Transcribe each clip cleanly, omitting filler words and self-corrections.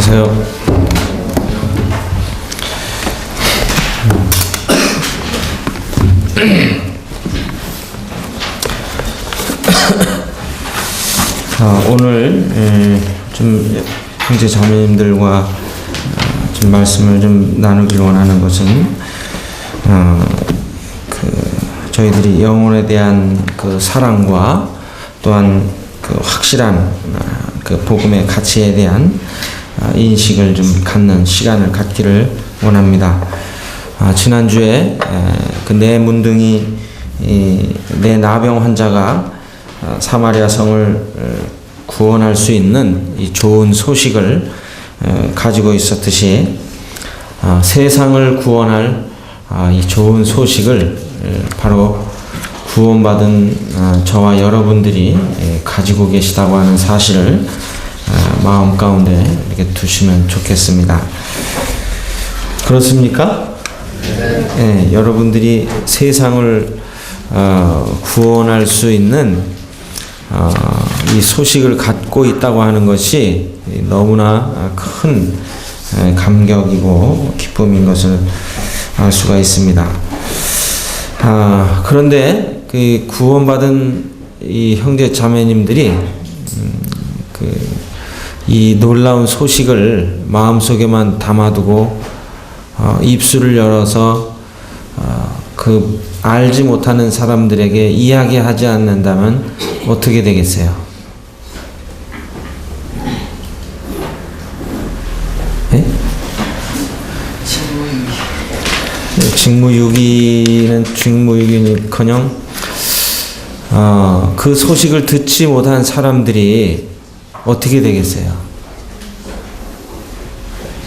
안녕하세요. 오늘 좀 형제 자매님들과 좀 말씀을 좀 나누길 원하는 것은 저희들이 영혼에 대한 그 사랑과 또한 그 확실한 그 복음의 가치에 대한 인식을 좀 갖는 시간을 갖기를 원합니다. 지난주에 그 내 문둥이 내 나병 환자가 사마리아 성을 구원할 수 있는 이 좋은 소식을 가지고 있었듯이 세상을 구원할 이 좋은 소식을 바로 구원받은 저와 여러분들이 가지고 계시다고 하는 사실을 마음 가운데 이렇게 두시면 좋겠습니다. 그렇습니까? 네, 여러분들이 세상을 구원할 수 있는 이 소식을 갖고 있다고 하는 것이 너무나 큰 감격이고 기쁨인 것을 알 수가 있습니다. 그런데 그 구원받은 이 형제 자매님들이 이 놀라운 소식을 마음속에만 담아두고 입술을 열어서 그 알지 못하는 사람들에게 이야기하지 않는다면 어떻게 되겠어요? 네? 직무유기는커녕 그 소식을 듣지 못한 사람들이 어떻게 되겠어요?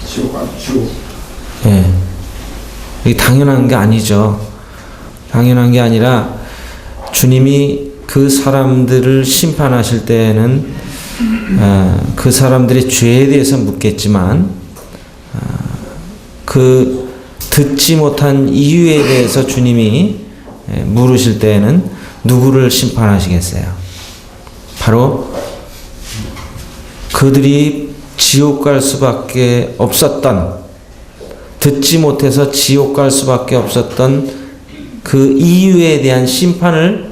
지옥. 예. 이게 당연한 게 아니죠. 당연한 게 아니라 주님이 그 사람들을 심판하실 때에는 그 사람들의 죄에 대해서 묻겠지만 그 듣지 못한 이유에 대해서 주님이 물으실 때에는 누구를 심판하시겠어요? 바로 그들이 지옥 갈 수밖에 없었던, 듣지 못해서 지옥 갈 수밖에 없었던 그 이유에 대한 심판을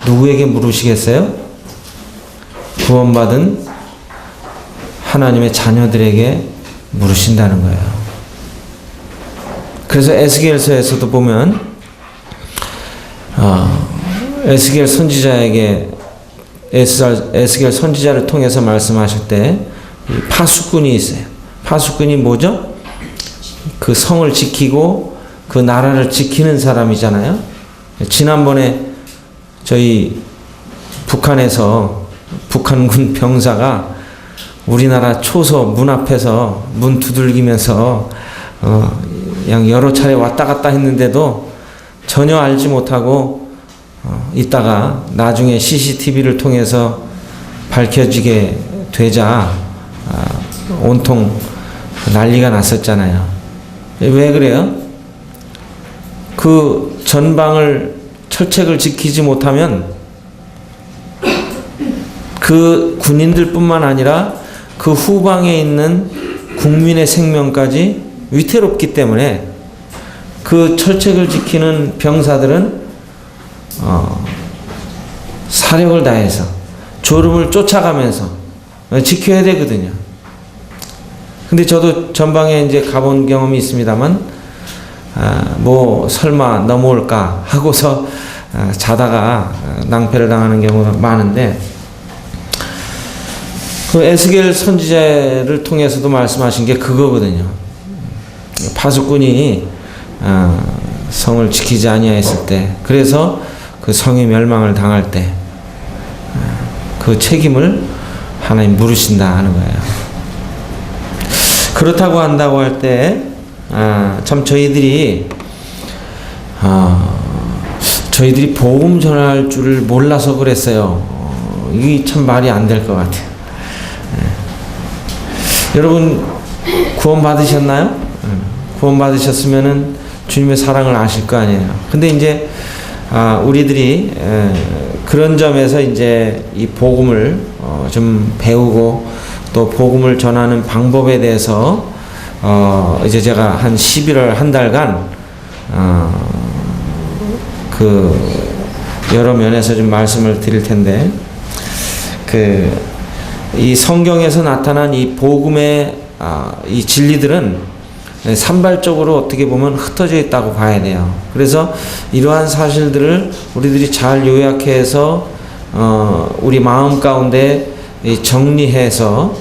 누구에게 물으시겠어요? 구원받은 하나님의 자녀들에게 물으신다는 거예요. 그래서 에스겔서에서도 보면 에스겔 선지자에게 에스겔 선지자를 통해서 말씀하실 때 파수꾼이 있어요. 파수꾼이 뭐죠? 그 성을 지키고 그 나라를 지키는 사람이잖아요. 지난번에 저희 북한에서 북한군 병사가 우리나라 초소 문 앞에서 문 두들기면서 그냥 여러 차례 왔다 갔다 했는데도 전혀 알지 못하고 있다가 나중에 CCTV를 통해서 밝혀지게 되자 온통 난리가 났었잖아요. 왜 그래요? 그 전방을 철책을 지키지 못하면 그 군인들뿐만 아니라 그 후방에 있는 국민의 생명까지 위태롭기 때문에 그 철책을 지키는 병사들은 사력을 다해서 졸음을 쫓아가면서 지켜야 되거든요. 근데 저도 전방에 이제 가본 경험이 있습니다만, 뭐 설마 넘어올까 하고서 자다가 낭패를 당하는 경우가 많은데, 그 에스겔 선지자를 통해서도 말씀하신 게 그거거든요. 파수꾼이 성을 지키지 아니하였을 때, 그래서 그 성이 멸망을 당할 때 그 책임을 하나님 물으신다 하는 거예요. 그렇다고 한다고 할 때 참 저희들이 복음 전할 줄을 몰라서 그랬어요. 이게 참 말이 안 될 것 같아요. 여러분 구원 받으셨나요? 구원 받으셨으면은 주님의 사랑을 아실 거 아니에요. 근데 이제 우리들이 그런 점에서 이제 이 복음을 좀 배우고 또 복음을 전하는 방법에 대해서 이제 제가 한 11월 한 달간 그 여러 면에서 좀 말씀을 드릴 텐데, 이 성경에서 나타난 이 복음의 이 진리들은 산발적으로 어떻게 보면 흩어져 있다고 봐야 돼요. 그래서 이러한 사실들을 우리들이 잘 요약해서 우리 마음 가운데 정리해서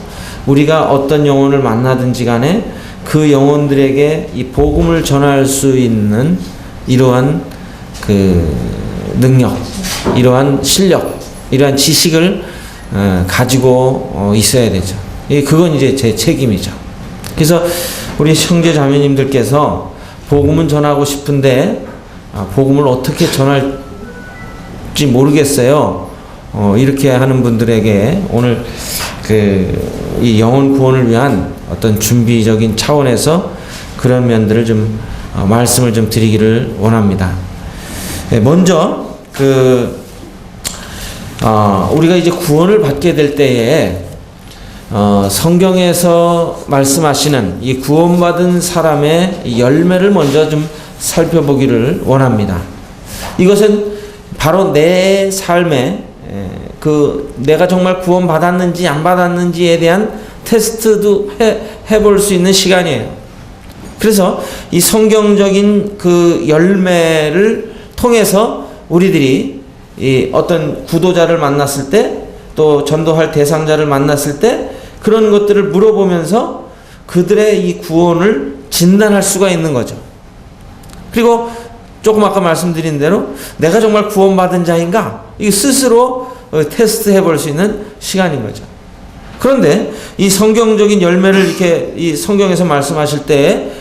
우리가 어떤 영혼을 만나든지 간에 그 영혼들에게 이 복음을 전할 수 있는 이러한 그 능력, 이러한 실력, 이러한 지식을 가지고 있어야 되죠. 그건 이제 제 책임이죠. 그래서 우리 형제 자매님들께서 복음은 전하고 싶은데 복음을 어떻게 전할지 모르겠어요. 이렇게 하는 분들에게 오늘 이 영혼 구원을 위한 어떤 준비적인 차원에서 그런 면들을 좀 말씀을 좀 드리기를 원합니다. 먼저 우리가 이제 구원을 받게 될 때에 성경에서 말씀하시는 이 구원받은 사람의 열매를 먼저 좀 살펴보기를 원합니다. 이것은 바로 내 삶에 내가 정말 구원받았는지 안 받았는지에 대한 테스트도 해볼 수 있는 시간이에요. 그래서 이 성경적인 그 열매를 통해서 우리들이 이 어떤 구도자를 만났을 때, 또 전도할 대상자를 만났을 때 그런 것들을 물어보면서 그들의 이 구원을 진단할 수가 있는 거죠. 그리고 조금 아까 말씀드린 대로 내가 정말 구원받은 자인가? 이 스스로 테스트 해볼 수 있는 시간인 거죠. 그런데 이 성경적인 열매를 이렇게 이 성경에서 말씀하실 때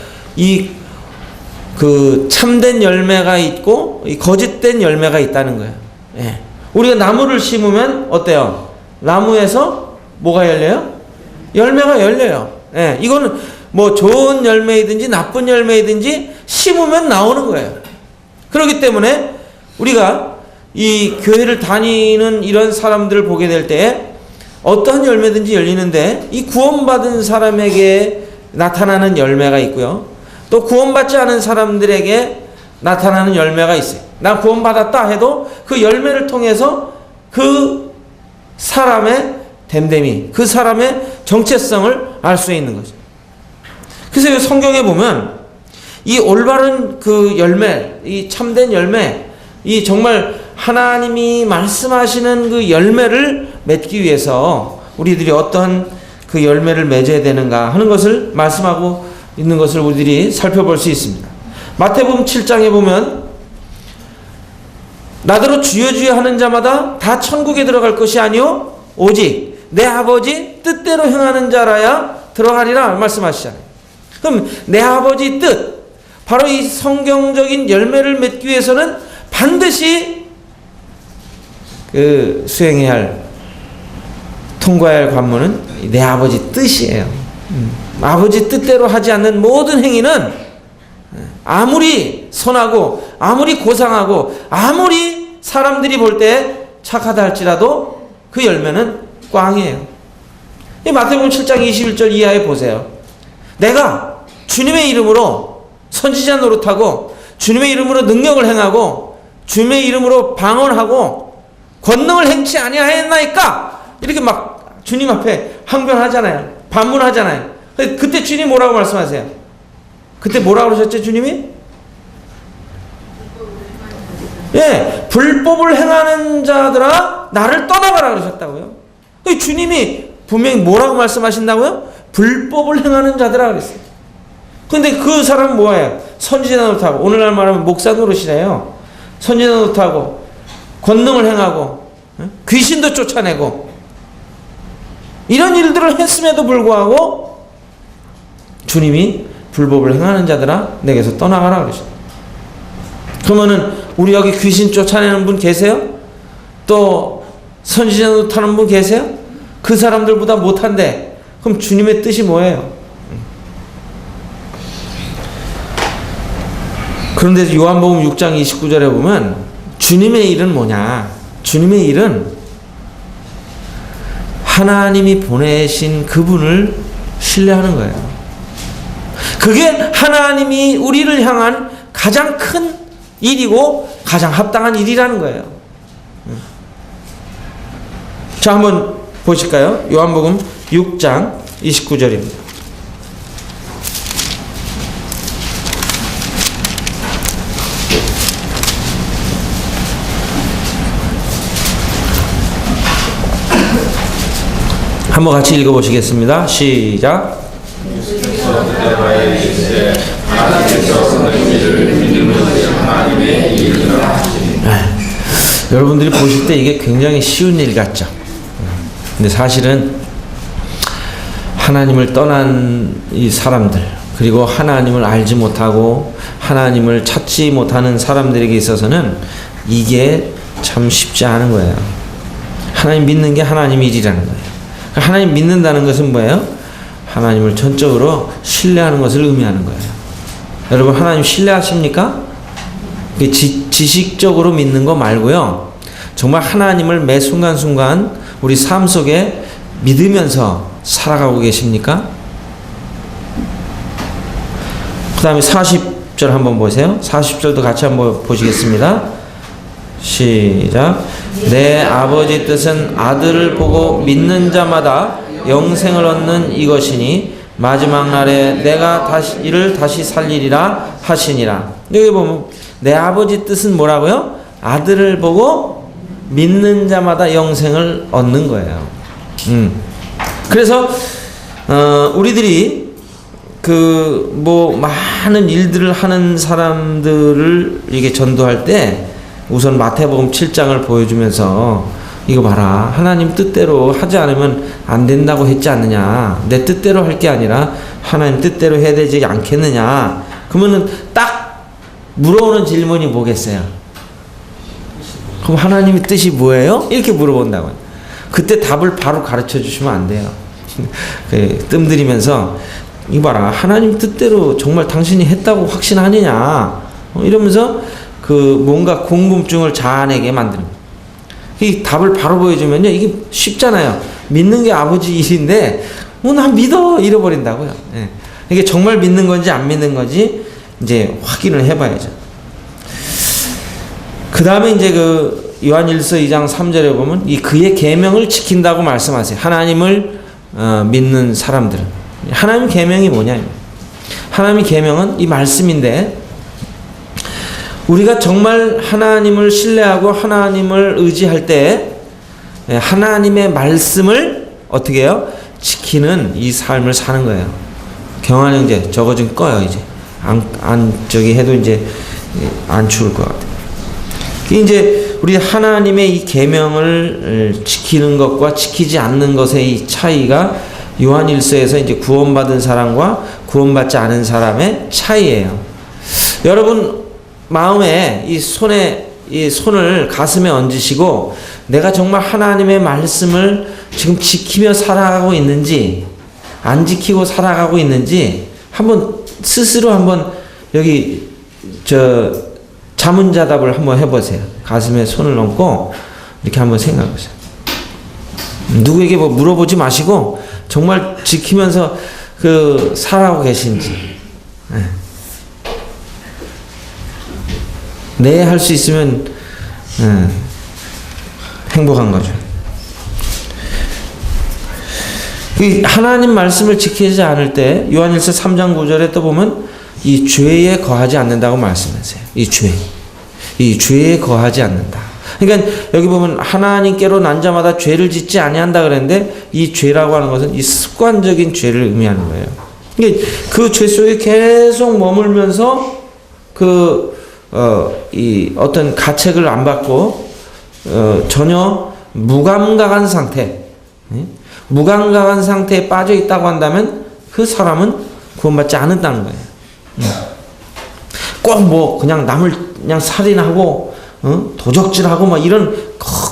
그 참된 열매가 있고 이 거짓된 열매가 있다는 거예요. 예. 우리가 나무를 심으면 어때요? 나무에서 뭐가 열려요? 열매가 열려요. 예. 이거는 뭐 좋은 열매이든지 나쁜 열매이든지 심으면 나오는 거예요. 그렇기 때문에 우리가 이 교회를 다니는 이런 사람들을 보게 될 때 어떠한 열매든지 열리는데 이 구원받은 사람에게 나타나는 열매가 있고요. 또 구원받지 않은 사람들에게 나타나는 열매가 있어요. 나 구원받았다 해도 그 열매를 통해서 그 사람의 됨됨이, 그 사람의 정체성을 알 수 있는 거죠. 그래서 성경에 보면 이 올바른 그 열매, 이 참된 열매, 이 정말 하나님이 말씀하시는 그 열매를 맺기 위해서 우리들이 어떤 그 열매를 맺어야 되는가 하는 것을 말씀하고 있는 것을 우리들이 살펴볼 수 있습니다. 마태복음 7장에 보면 나더러 주여 주여 하는 자마다 다 천국에 들어갈 것이 아니요 오직 내 아버지 뜻대로 행하는 자라야 들어가리라 말씀하시잖아요. 그럼 내 아버지 뜻, 바로 이 성경적인 열매를 맺기 위해서는 반드시 수행해야 할, 통과해야 할 관문은 내 아버지 뜻이에요. 아버지 뜻대로 하지 않는 모든 행위는 아무리 선하고 아무리 고상하고 아무리 사람들이 볼 때 착하다 할지라도 그 열매는 꽝이에요. 이 마태복음 7장 21절 이하에 보세요. 내가 주님의 이름으로 선지자 노릇하고 주님의 이름으로 능력을 행하고 주님의 이름으로 방언하고 권능을 행치 아니하였나이까? 이렇게 막 주님 앞에 항변하잖아요. 반문하잖아요. 그때 주님 뭐라고 말씀하세요? 그때 뭐라고 그러셨죠, 주님이? 예, 불법을 행하는 자들아 나를 떠나가라 그러셨다고요. 주님이 분명히 뭐라고 말씀하신다고요? 불법을 행하는 자들아 그랬어요. 근데 그 사람은 뭐예요? 선지자 노릇하고, 오늘날 말하면 목사 노릇이래요. 선지자 노릇하고 권능을 행하고 귀신도 쫓아내고 이런 일들을 했음에도 불구하고 주님이 불법을 행하는 자들아 내게서 떠나가라 그러셨어요. 그러면은 우리 여기 귀신 쫓아내는 분 계세요? 또 선지자 노릇하는 분 계세요? 그 사람들보다 못한데 그럼 주님의 뜻이 뭐예요? 그런데 요한복음 6장 29절에 보면 주님의 일은 뭐냐? 주님의 일은 하나님이 보내신 그분을 신뢰하는 거예요. 그게 하나님이 우리를 향한 가장 큰 일이고 가장 합당한 일이라는 거예요. 자, 한번 보실까요? 요한복음 6장 29절입니다. 한번 같이 읽어보시겠습니다. 시작. 여러분들이 보실 때 이게 굉장히 쉬운 일 같죠. 근데 사실은 하나님을 떠난 이 사람들, 그리고 하나님을 알지 못하고 하나님을 찾지 못하는 사람들에게 있어서는 이게 참 쉽지 않은 거예요. 하나님 믿는 게 하나님 일이라는 거예요. 하나님 믿는다는 것은 뭐예요? 하나님을 전적으로 신뢰하는 것을 의미하는 거예요. 여러분, 하나님 신뢰하십니까? 지식적으로 믿는 거 말고요. 정말 하나님을 매 순간순간 우리 삶 속에 믿으면서 살아가고 계십니까? 그 다음에 40절 한번 보세요. 40절도 같이 한번 보시겠습니다. 시작. 내 아버지 뜻은 아들을 보고 믿는 자마다 영생을 얻는 이것이니 마지막 날에 내가 이를 다시 살리리라 하시니라. 여기 보면 내 아버지 뜻은 뭐라고요? 아들을 보고 믿는 자마다 영생을 얻는 거예요. 그래서 우리들이 많은 일들을 하는 사람들을 이게 전도할 때 우선 마태복음 7장을 보여주면서 이거 봐라, 하나님 뜻대로 하지 않으면 안 된다고 했지 않느냐, 내 뜻대로 할 게 아니라 하나님 뜻대로 해야 되지 않겠느냐. 그러면은 딱 물어오는 질문이 뭐겠어요? 그럼 하나님의 뜻이 뭐예요? 이렇게 물어본다고요. 그때 답을 바로 가르쳐 주시면 안 돼요. 뜸들이면서 이거 봐라, 하나님 뜻대로 정말 당신이 했다고 확신하느냐, 이러면서 뭔가 궁금증을 자아내게 만드는 거예요. 이 답을 바로 보여주면요, 이게 쉽잖아요. 믿는 게 아버지 일인데 난 믿어 잃어버린다고요. 예. 이게 정말 믿는 건지 안 믿는 건지 이제 확인을 해봐야죠. 그 다음에 이제 요한일서 2장 3절에 보면 그의 계명을 지킨다고 말씀하세요. 하나님을 믿는 사람들은. 하나님 계명이 뭐냐? 하나님의 계명은 이 말씀인데, 우리가 정말 하나님을 신뢰하고 하나님을 의지할 때 하나님의 말씀을 어떻게 해요? 지키는 이 삶을 사는 거예요. 경환 형제, 저거 좀 꺼요, 이제. 저기 해도 이제 안 추울 것 같아요. 이제 우리 하나님의 이 계명을 지키는 것과 지키지 않는 것의 이 차이가 요한일서에서 이제 구원받은 사람과 구원받지 않은 사람의 차이예요. 여러분, 마음에 이 손을 가슴에 얹으시고 내가 정말 하나님의 말씀을 지금 지키며 살아가고 있는지 안 지키고 살아가고 있는지 스스로 한번 여기 자문자답을 한번 해보세요. 가슴에 손을 얹고 이렇게 한번 생각해보세요. 누구에게 물어보지 마시고 정말 지키면서 살아가고 계신지. 네, 할 수 있으면 행복한 거죠. 하나님 말씀을 지키지 않을 때 요한일서 3장 9절에 또 보면 이 죄에 거하지 않는다고 말씀하세요. 이 죄에 거하지 않는다. 그러니까 여기 보면 하나님께로 난 자마다 죄를 짓지 아니한다 그랬는데, 이 죄라고 하는 것은 이 습관적인 죄를 의미하는 거예요. 그러니까 그 죄 속에 계속 머물면서 이 어떤 가책을 안 받고 전혀 무감각한 상태, 무감각한 상태에 빠져 있다고 한다면 그 사람은 구원받지 않는다는 거예요. 꼭 그냥 남을 그냥 살인하고 도적질하고 이런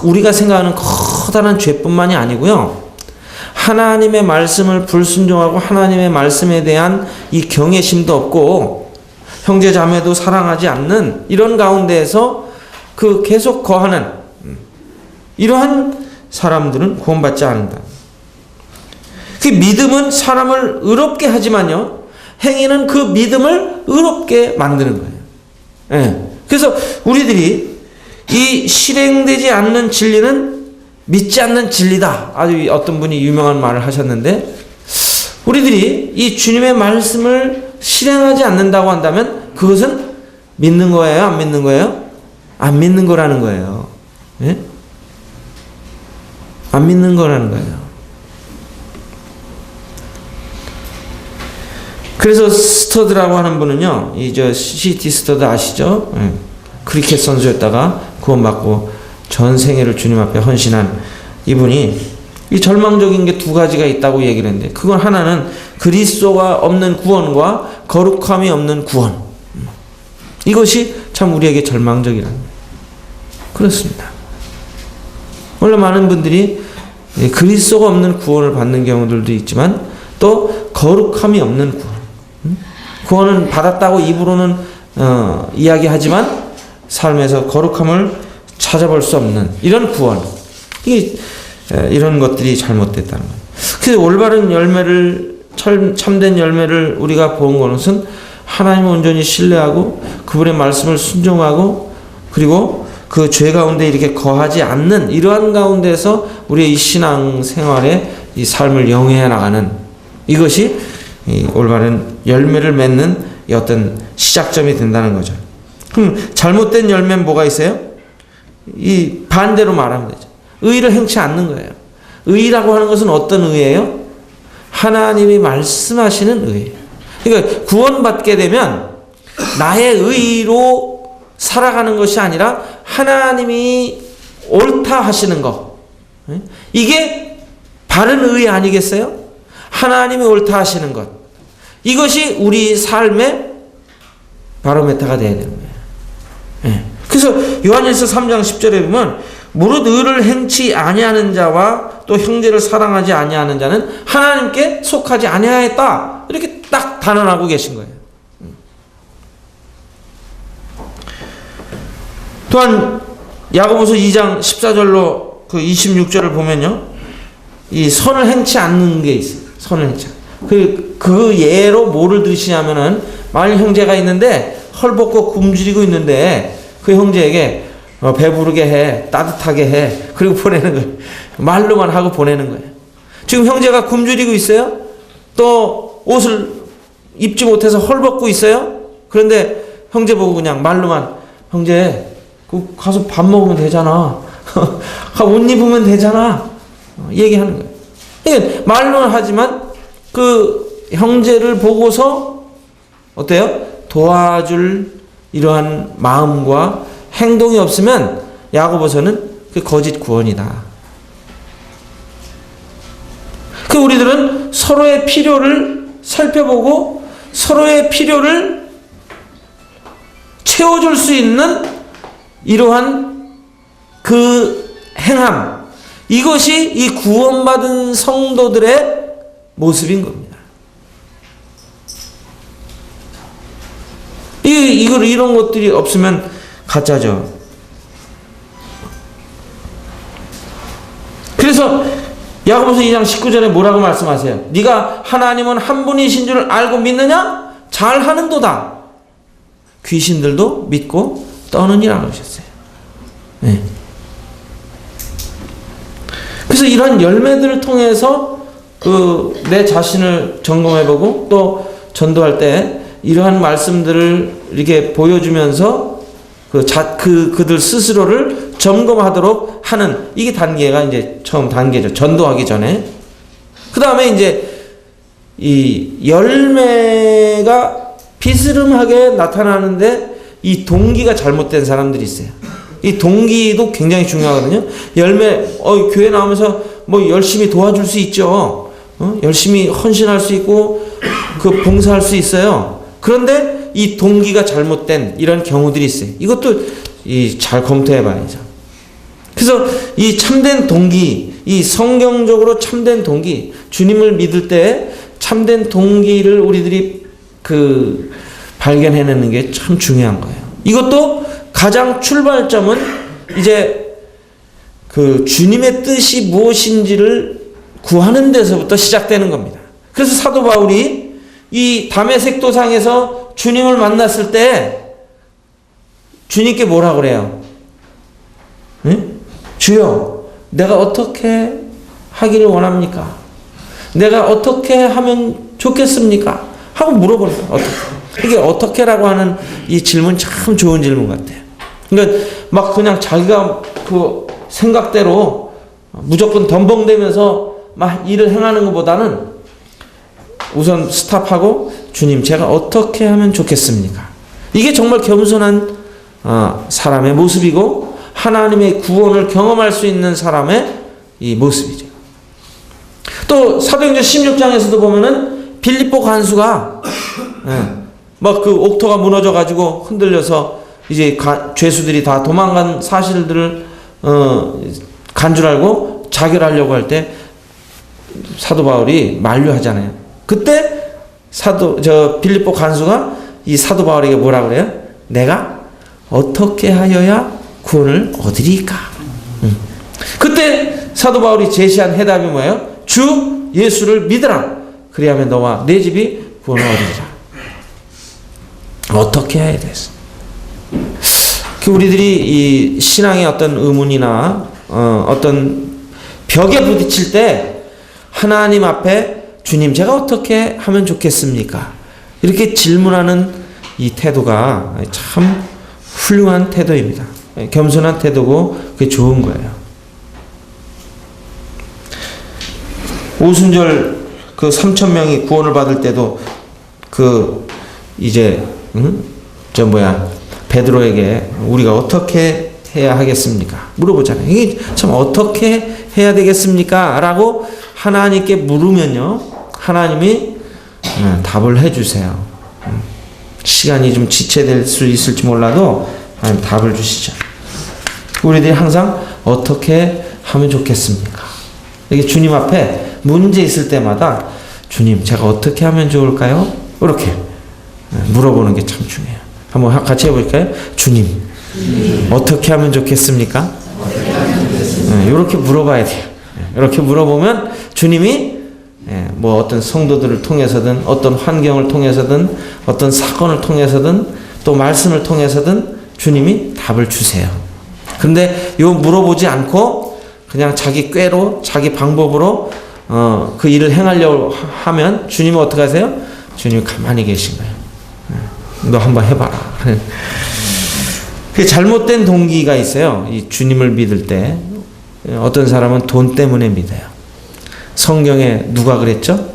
우리가 생각하는 커다란 죄뿐만이 아니고요, 하나님의 말씀을 불순종하고 하나님의 말씀에 대한 이 경외심도 없고 형제 자매도 사랑하지 않는 이런 가운데에서 계속 거하는 이러한 사람들은 구원받지 않는다. 그 믿음은 사람을 의롭게 하지만요, 행위는 그 믿음을 의롭게 만드는 거예요. 예. 그래서 우리들이 이 실행되지 않는 진리는 믿지 않는 진리다. 아주 어떤 분이 유명한 말을 하셨는데, 우리들이 이 주님의 말씀을 실행하지 않는다고 한다면 그것은 믿는 거예요? 안 믿는 거예요? 안 믿는 거라는 거예요. 예? 안 믿는 거라는 거예요. 그래서 스터드라고 하는 분은요, C.T. 스터드 아시죠? 예. 크리켓 선수였다가 구원받고 전 생애를 주님 앞에 헌신한 이분이 이 절망적인 게 두 가지가 있다고 얘기를 했는데, 그건 하나는 그리스도가 없는 구원과 거룩함이 없는 구원. 이것이 참 우리에게 절망적이라는 거예요. 그렇습니다. 원래 많은 분들이 그리스도가 없는 구원을 받는 경우들도 있지만 또 거룩함이 없는 구원. 구원은 받았다고 입으로는 이야기하지만 삶에서 거룩함을 찾아볼 수 없는 이런 구원. 이런 것들이 잘못됐다는 거예요. 그래서 올바른 열매를, 참된 열매를 우리가 본 것은 하나님을 온전히 신뢰하고 그분의 말씀을 순종하고, 그리고 그 죄 가운데 이렇게 거하지 않는 이러한 가운데서 우리의 이 신앙 생활의 이 삶을 영위해 나가는, 이것이 이 올바른 열매를 맺는 이 어떤 시작점이 된다는 거죠. 그럼 잘못된 열매는 뭐가 있어요? 이 반대로 말하면 되죠. 의를 행치 않는 거예요. 의라고 하는 것은 어떤 의예요? 하나님이 말씀하시는 의예요. 그러니까 구원받게 되면 나의 의로 살아가는 것이 아니라 하나님이 옳다 하시는 것. 이게 바른 의 아니겠어요? 하나님이 옳다 하시는 것. 이것이 우리 삶의 바로메타가 되어야 되는 거예요. 그래서 요한일서 3장 10절에 보면 무릇 의를 행치 아니하는 자와 또 형제를 사랑하지 아니하는 자는 하나님께 속하지 아니하였다. 이렇게 딱 단언하고 계신 거예요. 또한 야고보서 2장 14절로 그 26절을 보면요, 이 선을 행치 않는 게 있어요. 선을 행치. 그 예로 뭐를 들으시냐면은, 만일 형제가 있는데 헐벗고 굶주리고 있는데 그 형제에게 배부르게 해, 따뜻하게 해, 그리고 보내는 거예요. 말로만 하고 보내는 거예요. 지금 형제가 굶주리고 있어요. 또 옷을 입지 못해서 헐벗고 있어요. 그런데 형제 보고 그냥 말로만, 형제 가서 밥 먹으면 되잖아. 옷 입으면 되잖아. 얘기하는 거예요. 그러니까 말로는 하지만 그 형제를 보고서 어때요? 도와줄 이러한 마음과 행동이 없으면 야고보서는 그 거짓 구원이다. 그 우리들은 서로의 필요를 살펴보고 서로의 필요를 채워줄 수 있는 이러한 그 행함, 이것이 이 구원받은 성도들의 모습인 겁니다. 이런 것들이 없으면 가짜죠. 그래서 야고보서 2장 19절에 뭐라고 말씀하세요? 네가 하나님은 한 분이신 줄 알고 믿느냐? 잘하는도다. 귀신들도 믿고 떠느니라고 하셨어요. 네. 그래서 이러한 열매들을 통해서 내 자신을 점검해보고 또 전도할 때 이러한 말씀들을 이렇게 보여주면서 그들 스스로를 점검하도록 하는, 이게 단계가 이제 처음 단계죠. 전도하기 전에. 그 다음에 이제 이 열매가 비스름하게 나타나는데 이 동기가 잘못된 사람들이 있어요. 이 동기도 굉장히 중요하거든요. 교회 나오면서 뭐 열심히 도와줄 수 있죠. 열심히 헌신할 수 있고 그 봉사할 수 있어요. 그런데 이 동기가 잘못된 이런 경우들이 있어요. 이것도 잘 검토해 봐야죠. 그래서 이 참된 동기, 이 성경적으로 참된 동기, 주님을 믿을 때 참된 동기를 우리들이 발견해내는 게 참 중요한 거예요. 이것도 가장 출발점은 이제 주님의 뜻이 무엇인지를 구하는 데서부터 시작되는 겁니다. 그래서 사도 바울이 이 다메섹 도상에서 주님을 만났을 때 주님께 뭐라 그래요? 응? 주여, 내가 어떻게 하기를 원합니까? 내가 어떻게 하면 좋겠습니까? 하고 물어보는 거예요. 어떻게? 이게 어떻게라고 하는 이 질문 참 좋은 질문 같아요. 그러니까 막 그냥 자기가 그 생각대로 무조건 덤벙대면서 막 일을 행하는 것보다는 우선 스탑하고 주님, 제가 어떻게 하면 좋겠습니까? 이게 정말 겸손한 사람의 모습이고 하나님의 구원을 경험할 수 있는 사람의 이 모습이죠. 또 사도행전 16장에서도 보면은 빌립보 간수가 막 그 옥토가 무너져 가지고 흔들려서 이제 죄수들이 다 도망간 사실들을 간 줄 알고 자결하려고 할 때 사도 바울이 만류하잖아요. 그때 빌립보 간수가 이 사도 바울에게 뭐라 그래요? 내가 어떻게 하여야 구원을 얻으리까? 그때 사도 바울이 제시한 해답이 뭐예요? 주 예수를 믿으라. 그리하면 너와 내 집이 구원을 얻으리라. 어떻게 해야 되겠어? 우리들이 이 신앙의 어떤 의문이나 어떤 벽에 부딪힐 때 하나님 앞에 주님, 제가 어떻게 하면 좋겠습니까? 이렇게 질문하는 이 태도가 참 훌륭한 태도입니다. 겸손한 태도고 그게 좋은 거예요. 오순절 그 3,000명이 구원을 받을 때도 베드로에게 우리가 어떻게 해야 하겠습니까? 물어보잖아요. 이게 참 어떻게 해야 되겠습니까? 라고 하나님께 물으면요, 하나님이 답을 해주세요. 시간이 좀 지체될 수 있을지 몰라도 하나님 답을 주시죠. 우리들이 항상 어떻게 하면 좋겠습니까? 이게 주님 앞에 문제 있을 때마다 주님, 제가 어떻게 하면 좋을까요? 이렇게 물어보는 게 참 중요해요. 한번 같이 해볼까요? 주님, 어떻게 하면 좋겠습니까? 이렇게 물어봐야 돼요. 이렇게 물어보면 주님이 뭐 어떤 성도들을 통해서든 어떤 환경을 통해서든 어떤 사건을 통해서든 또 말씀을 통해서든 주님이 답을 주세요. 그런데 요 물어보지 않고 그냥 자기 꾀로 자기 방법으로 그 일을 행하려고 하면 주님은 어떻게 하세요? 주님이 가만히 계신 거예요. 너 한번 해봐라. 그 잘못된 동기가 있어요. 이 주님을 믿을 때 어떤 사람은 돈 때문에 믿어요. 성경에 누가 그랬죠?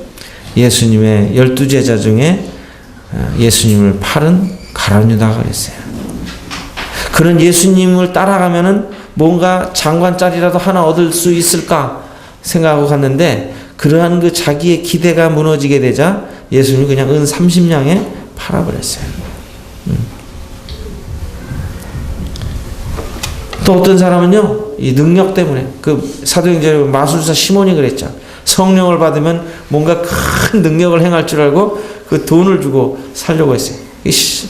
예수님의 12제자 중에 예수님을 팔은 가룟 유다가 그랬어요. 그런 예수님을 따라가면은 뭔가 장관짜리라도 하나 얻을 수 있을까 생각하고 갔는데 그러한 그 자기의 기대가 무너지게 되자 예수님이 그냥 은 30냥에 팔아버렸어요. 또 어떤 사람은요, 이 능력 때문에 그 사도행전에 마술사 시몬이 그랬죠. 성령을 받으면 뭔가 큰 능력을 행할 줄 알고 그 돈을 주고 살려고 했어요.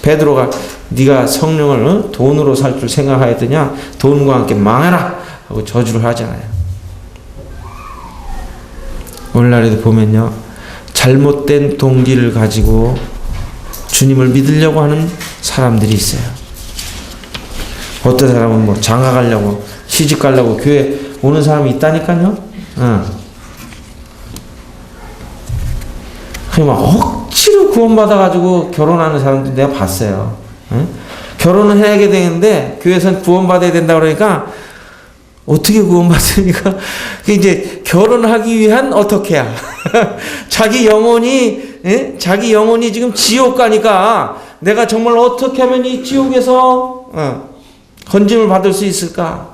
베드로가 네가 성령을 돈으로 살 줄 생각하였더냐? 돈과 함께 망해라 하고 저주를 하잖아요. 오늘날에도 보면요, 잘못된 동기를 가지고 주님을 믿으려고 하는 사람들이 있어요. 어떤 사람은 뭐 장가 가려고, 시집 가려고 교회 오는 사람이 있다니까요. 그냥 막 억지로 구원받아가지고 결혼하는 사람들 내가 봤어요. 결혼을 해야 되는데 교회에서는 구원받아야 된다 그러니까 어떻게 구원받습니까? 이제 결혼하기 위한 어떻게야? 자기 영혼이 지금 지옥 가니까 내가 정말 어떻게 하면 이 지옥에서 건짐을 받을 수 있을까?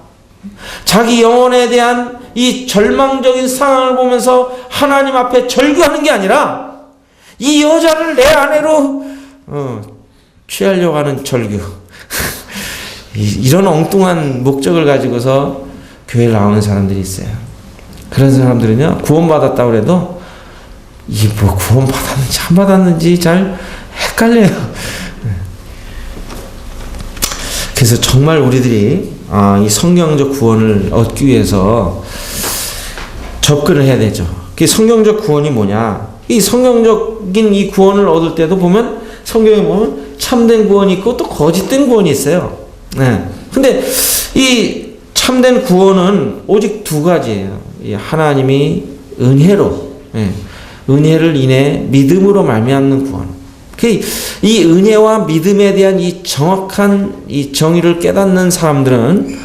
자기 영혼에 대한 이 절망적인 상황을 보면서 하나님 앞에 절규하는 게 아니라 이 여자를 내 아내로 취하려고 하는 절규. 이런 엉뚱한 목적을 가지고서 교회에 나오는 사람들이 있어요. 그런 사람들은요, 구원받았다고 해도 이게 뭐 구원받았는지 안 받았는지 잘 헷갈려요. 그래서 정말 우리들이 이 성경적 구원을 얻기 위해서 접근을 해야 되죠. 그 성경적 구원이 뭐냐? 이 성경적인 이 구원을 얻을 때도 보면 성경에 보면 참된 구원이 있고 또 거짓된 구원이 있어요. 네. 근데 이 참된 구원은 오직 두 가지예요. 이 하나님이 은혜로, 은혜를 인해 믿음으로 말미암는 구원. 이 은혜와 믿음에 대한 이 정확한 이 정의를 깨닫는 사람들은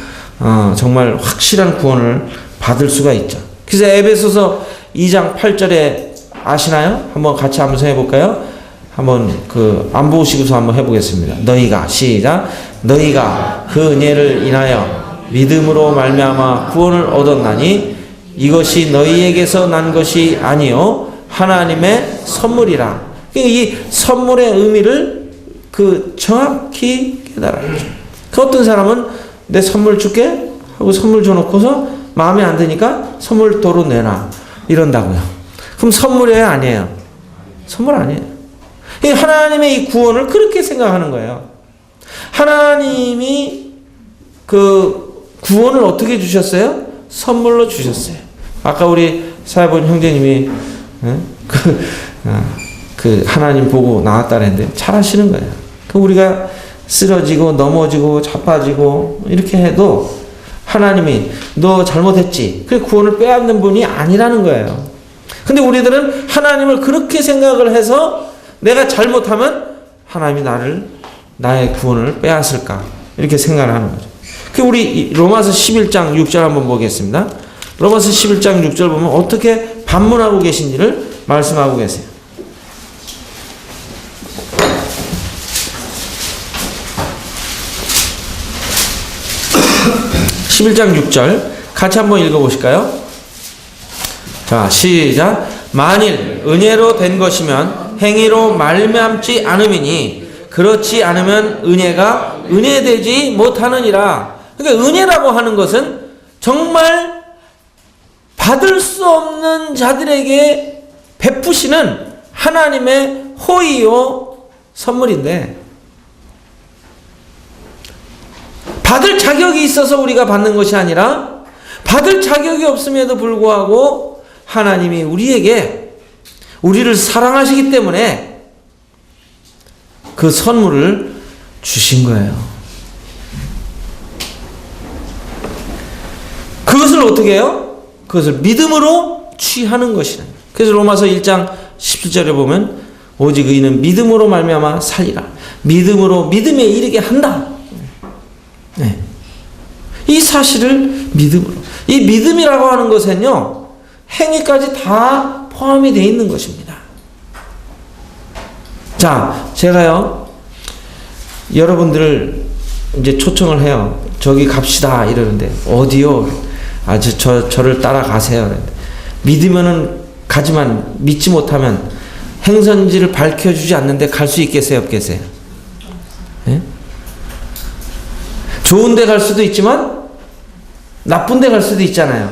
정말 확실한 구원을 받을 수가 있죠. 그래서 에베소서 2장 8절에 아시나요? 한번 같이 한번 해볼까요? 한번 안 보시고서 한번 해보겠습니다. 너희가 시작. 너희가 그 은혜를 인하여 믿음으로 말미암아 구원을 얻었나니 이것이 너희에게서 난 것이 아니요 하나님의 선물이라. 이 선물의 의미를 정확히 깨달았죠. 어떤 사람은 내 선물 줄게 하고 선물 줘놓고서 마음에 안 드니까 선물 도로 내놔 이런다고요. 그럼 선물이에요, 아니에요? 선물 아니에요. 하나님의 이 구원을 그렇게 생각하는 거예요. 하나님이 구원을 어떻게 주셨어요? 선물로 주셨어요. 아까 우리 사회본 형제님이 하나님 보고 나왔다는데 잘 하시는 거예요. 우리가 쓰러지고 넘어지고 자빠지고 이렇게 해도 하나님이 너 잘못했지. 그 구원을 빼앗는 분이 아니라는 거예요. 근데 우리들은 하나님을 그렇게 생각을 해서 내가 잘못하면 하나님이 나의 구원을 빼앗을까 이렇게 생각을 하는 거죠. 우리 로마서 11장 6절 한번 보겠습니다. 로마서 11장 6절 보면 어떻게 반문하고 계신지를 말씀하고 계세요. (11장 6절) 같이 한번 읽어보실까요? 자, 시작. 만일 은혜로 된 것이면 행위로 말미암지 않음이니 그렇지 않으면 은혜가 은혜되지 못하느니라. 그러니까 은혜라고 하는 것은 정말 받을 수 없는 자들에게 베푸시는 하나님의 호의요 선물인데 받을 자격이 있어서 우리가 받는 것이 아니라 받을 자격이 없음에도 불구하고 하나님이 우리를 사랑하시기 때문에 그 선물을 주신 거예요. 그것을 어떻게 해요? 그것을 믿음으로 취하는 것이라. 그래서 로마서 1장 17절에 보면 오직 의인은 믿음으로 말미암아 살리라. 믿음에 이르게 한다. 네. 이 사실을 믿음으로. 이 믿음이라고 하는 것은요, 행위까지 다 포함이 되어 있는 것입니다. 자, 제가요, 여러분들을 이제 초청을 해요. 저기 갑시다. 이러는데, 어디요? 저를 따라가세요. 믿으면은 가지만 믿지 못하면 행선지를 밝혀주지 않는데 갈 수 있겠어요? 없겠어요? 네? 좋은 데 갈 수도 있지만 나쁜 데 갈 수도 있잖아요.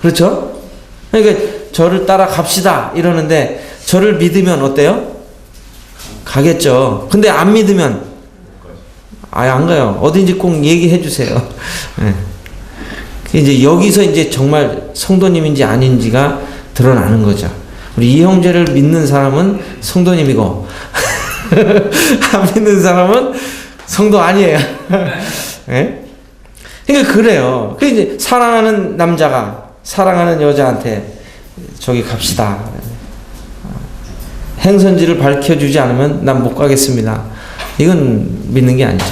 그렇죠? 그러니까 저를 따라갑시다 이러는데 저를 믿으면 어때요? 가겠죠. 근데 안 믿으면 안 가요. 어딘지 꼭 얘기해 주세요. 네. 이제 여기서 이제 정말 성도님인지 아닌지가 드러나는 거죠. 우리 이 형제를 믿는 사람은 성도님이고 안 믿는 사람은 성도 아니에요. 네? 그러니까 그래요. 그 이제 사랑하는 남자가 사랑하는 여자한테 저기 갑시다. 행선지를 밝혀주지 않으면 난 못 가겠습니다. 이건 믿는 게 아니죠.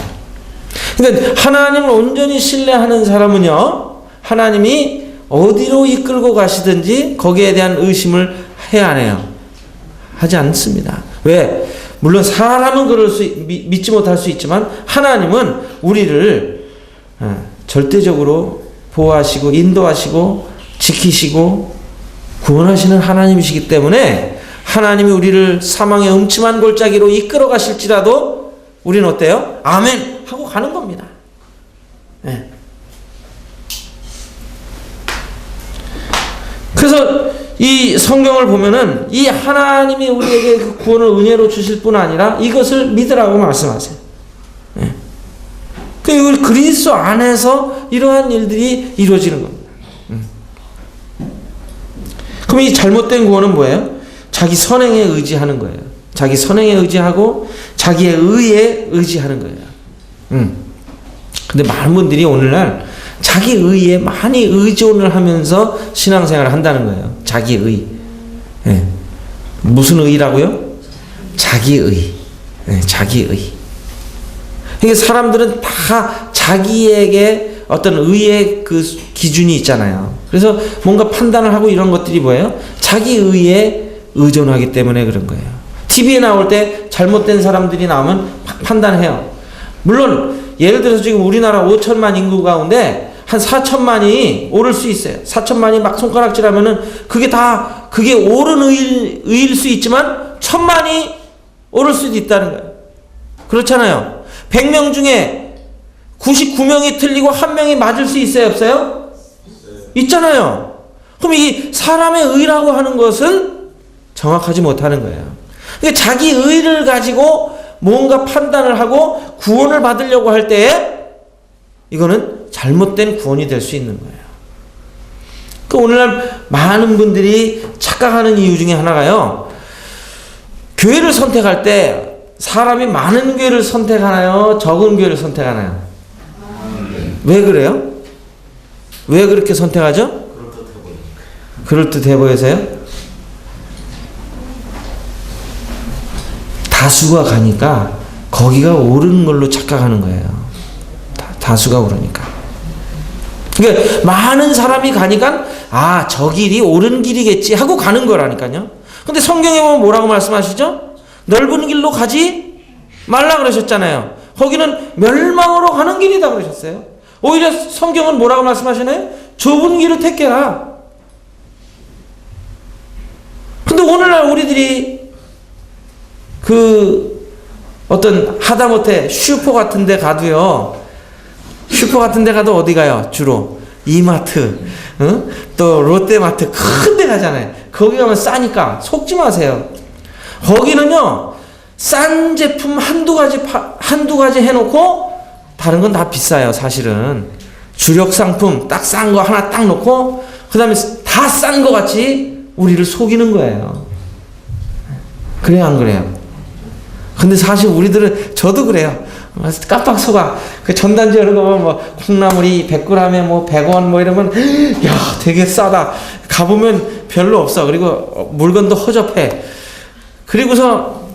그러니까 하나님을 온전히 신뢰하는 사람은요, 하나님이 어디로 이끌고 가시든지 거기에 대한 의심을 해야 안 해요? 하지 않습니다. 왜? 물론 사람은 믿지 못할 수 있지만 하나님은 우리를 절대적으로 보호하시고 인도하시고 지키시고 구원하시는 하나님이시기 때문에 하나님이 우리를 사망의 음침한 골짜기로 이끌어 가실지라도 우리는 어때요? 아멘 하고 가는 겁니다. 네. 그래서 이 성경을 보면은 이 하나님이 우리에게 그 구원을 은혜로 주실 뿐 아니라 이것을 믿으라고 말씀하세요. 네. 그 그리스도 안에서 이러한 일들이 이루어지는 겁니다. 그럼 이 잘못된 구원은 뭐예요? 자기 선행에 의지하는 거예요. 자기 선행에 의지하고 자기의 의에 의지하는 거예요. 근데 많은 분들이 오늘날 자기 의에 많이 의존을 하면서 신앙생활을 한다는 거예요. 자기 의. 예. 무슨 의라고요? 자기 의. 예, 자기 의. 그러니까 사람들은 다 자기에게 어떤 의의 그 기준이 있잖아요. 그래서 뭔가 판단을 하고 이런 것들이 뭐예요? 자기 의에 의존하기 때문에 그런 거예요. TV에 나올 때 잘못된 사람들이 나오면 판단해요. 물론 예를 들어서 지금 우리나라 5천만 인구 가운데 한 4천만이 오를 수 있어요. 4천만이 막 손가락질하면은 그게 옳은 의일 수 있지만 1,000만이 오를 수도 있다는 거예요. 그렇잖아요. 100명 중에 99명이 틀리고 1명이 맞을 수 있어요, 없어요? 있잖아요. 그럼 이 사람의 의라고 하는 것은 정확하지 못하는 거예요. 그러니까 자기 의를 가지고 뭔가 판단을 하고 구원을 받으려고 할 때에 이거는 잘못된 구원이 될 수 있는 거예요. 그 오늘날 많은 분들이 착각하는 이유 중에 하나가요. 교회를 선택할 때 사람이 많은 교회를 선택하나요? 적은 교회를 선택하나요? 왜 그래요? 왜 그렇게 선택하죠? 그럴듯해 보여서요? 다수가 가니까 거기가 옳은 걸로 착각하는 거예요. 다수가 오르니까. 그러니까 많은 사람이 가니까 저 길이 옳은 길이겠지 하고 가는 거라니까요. 근데 성경에 보면 뭐라고 말씀하시죠? 넓은 길로 가지 말라 그러셨잖아요. 거기는 멸망으로 가는 길이다 그러셨어요. 오히려 성경은 뭐라고 말씀하시나요? 좁은 길을 택해라. 근데 오늘날 우리들이 어떤 하다못해 슈퍼 같은 데 가도요. 슈퍼 같은 데 가도 어디 가요? 주로 이마트, 또 롯데마트 큰 데 가잖아요. 거기 가면 싸니까 속지 마세요. 거기는요, 싼 제품 한두 가지 해놓고 다른 건 다 비싸요, 사실은. 주력 상품 딱 싼 거 하나 딱 놓고 그 다음에 다 싼 거 같이 우리를 속이는 거예요. 그래요, 안 그래요? 근데 사실 우리들은, 저도 그래요. 깜빡 속아. 그 전단지 이런 거 보면 뭐 콩나물이 100g에 뭐 100원 뭐 이러면 야, 되게 싸다. 가보면 별로 없어. 그리고 물건도 허접해. 그리고서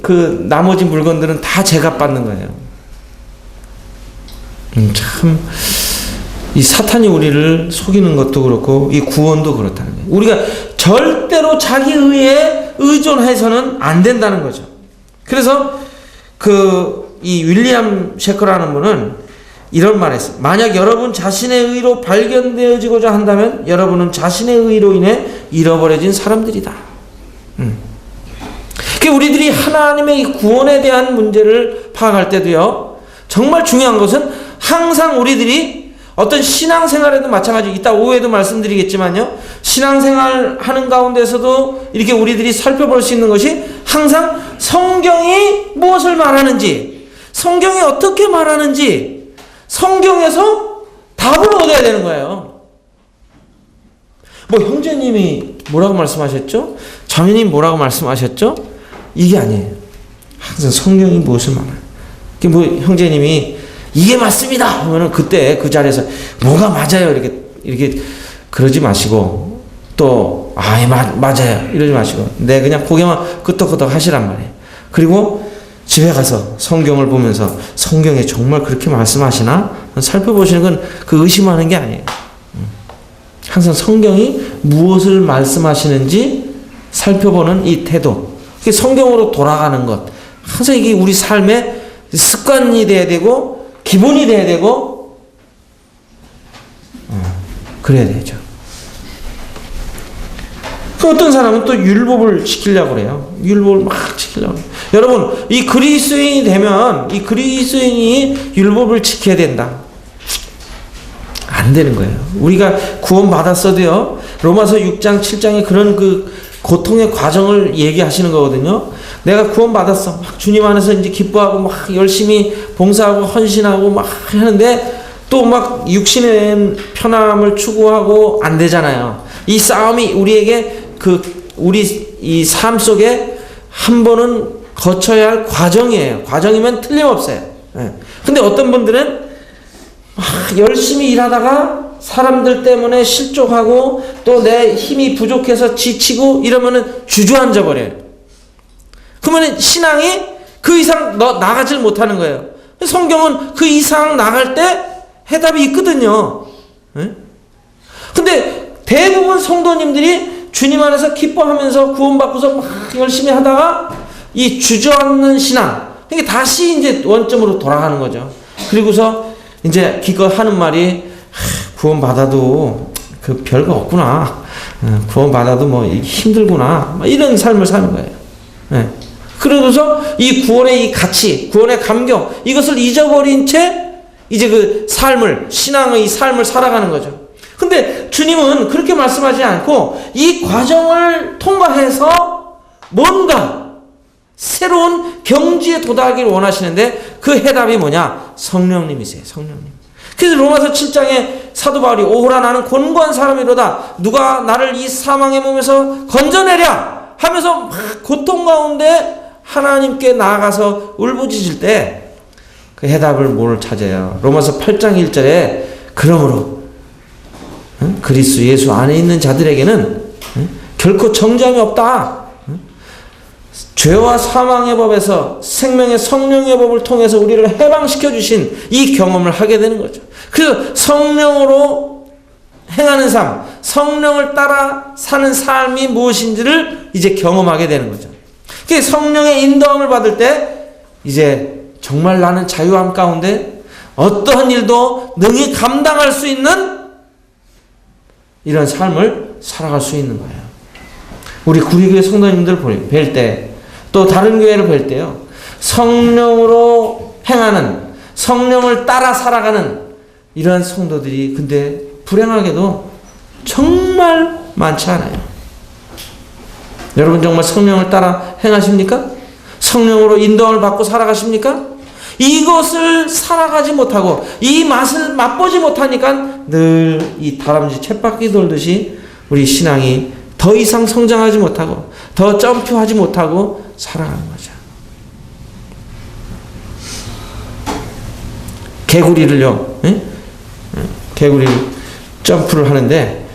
그 나머지 물건들은 다 제값 받는 거예요. 참, 이 사탄이 우리를 속이는 것도 그렇고 이 구원도 그렇다는 거예요. 우리가 절대로 자기 의에 의존해서는 안 된다는 거죠. 그래서 이 윌리엄 셰커라는 분은 이런 말을 했어요. 만약 여러분 자신의 의로 발견되어지고자 한다면 여러분은 자신의 의로 인해 잃어버려진 사람들이다. 우리들이 하나님의 이 구원에 대한 문제를 파악할 때도요, 정말 중요한 것은 항상 우리들이 어떤 신앙생활에도 마찬가지, 이따 오후에도 말씀드리겠지만요, 신앙생활 하는 가운데서도 이렇게 우리들이 살펴볼 수 있는 것이 항상 성경이 무엇을 말하는지, 성경이 어떻게 말하는지 성경에서 답을 얻어야 되는 거예요. 뭐 형제님이 뭐라고 말씀하셨죠? 자매님 뭐라고 말씀하셨죠? 이게 아니에요. 항상 성경이 무엇을 말하는. 뭐 형제님이 이게 맞습니다 하면은 그때 그 자리에서 뭐가 맞아요 이렇게 그러지 마시고, 또 맞아요 이러지 마시고 그냥 고개만 끄덕끄덕 하시란 말이에요. 그리고 집에 가서 성경을 보면서 성경에 정말 그렇게 말씀하시나 살펴보시는 건 그 의심하는 게 아니에요. 항상 성경이 무엇을 말씀하시는지 살펴보는 이 태도, 성경으로 돌아가는 것, 항상 이게 우리 삶의 습관이 돼야 되고 기본이 돼야 되고 그래야 되죠. 어떤 사람은 또 율법을 지키려고 그래요. 율법을 막 지키려고 해요. 여러분, 이 그리스도인이 되면 이 그리스도인이 율법을 지켜야 된다. 안 되는 거예요. 우리가 구원 받았어도요, 로마서 6장 7장에 그런 그 고통의 과정을 얘기하시는 거거든요. 내가 구원 받았어. 막 주님 안에서 이제 기뻐하고 막 열심히 봉사하고 헌신하고 막 하는데 또 막 육신의 편함을 추구하고 안 되잖아요. 이 싸움이 우리에게 우리 이 삶 속에 한 번은 거쳐야 할 과정이에요. 과정이면 틀림없어요. 예. 근데 어떤 분들은 열심히 일하다가 사람들 때문에 실족하고 또 내 힘이 부족해서 지치고 이러면은 주저앉아 버려요. 그러면 신앙이 그 이상 나가질 못하는 거예요. 성경은 그 이상 나갈 때 해답이 있거든요. 예? 근데 대부분 성도님들이 주님 안에서 기뻐하면서 구원받고서 막 열심히 하다가 이 주저앉는 신앙, 그러니까 다시 이제 원점으로 돌아가는 거죠. 그리고서 이제 기껏 하는 말이 구원받아도 그 별거 없구나. 구원받아도 뭐 힘들구나. 이런 삶을 사는 거예요. 예. 그러고서 이 구원의 이 가치, 구원의 감격, 이것을 잊어버린 채 이제 그 삶을, 신앙의 삶을 살아가는 거죠. 근데 주님은 그렇게 말씀하지 않고 이 과정을 통과해서 뭔가 새로운 경지에 도달하기를 원하시는데 그 해답이 뭐냐? 성령님이세요. 성령님. 그래서 로마서 7장에 사도 바울이 오호라 나는 곤고한 사람이로다. 누가 나를 이 사망의 몸에서 건져내랴 하면서 막 고통 가운데 하나님께 나아가서 울부짖을 때 그 해답을 뭘 찾아요? 로마서 8장 1절에 그러므로 그리스도 예수 안에 있는 자들에게는 결코 정죄함이 없다. 죄와 사망의 법에서 생명의 성령의 법을 통해서 우리를 해방시켜 주신 이 경험을 하게 되는 거죠. 그래서 성령으로 행하는 삶, 성령을 따라 사는 삶이 무엇인지를 이제 경험하게 되는 거죠. 그래서 성령의 인도함을 받을 때 이제 정말 나는 자유함 가운데 어떠한 일도 능히 감당할 수 있는 이런 삶을 살아갈 수 있는 거예요. 우리 구리교회 성도님들 뵐 때, 또 다른 교회를 뵐 때요, 성령으로 행하는, 성령을 따라 살아가는 이런 성도들이 근데 불행하게도 정말 많지 않아요. 여러분 정말 성령을 따라 행하십니까? 성령으로 인도함을 받고 살아가십니까? 이것을 살아가지 못하고 이 맛을 맛보지 못하니까 늘 이 다람쥐 쳇바퀴 돌듯이 우리 신앙이 더 이상 성장하지 못하고 더 점프하지 못하고 살아가는 거죠. 개구리를요, 개구리 점프를 하는데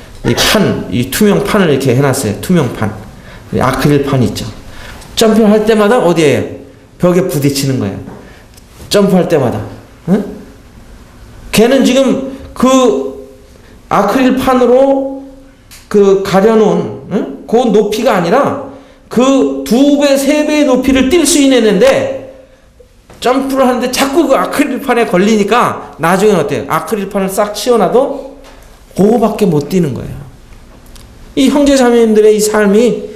이 투명 판을 이렇게 해놨어요. 투명 판, 아크릴 판 있죠. 점프를 할 때마다 어디에요? 벽에 부딪히는 거예요. 점프할 때마다. 걔는 지금 그 아크릴 판으로 그 가려놓은 그 높이가 아니라 그 2배, 3배의 높이를 뛸 수 있는데 점프를 하는데 자꾸 그 아크릴판에 걸리니까 나중에 어때요? 아크릴판을 싹 치워놔도 그거밖에 못 뛰는 거예요. 이 형제자매님들의 이 삶이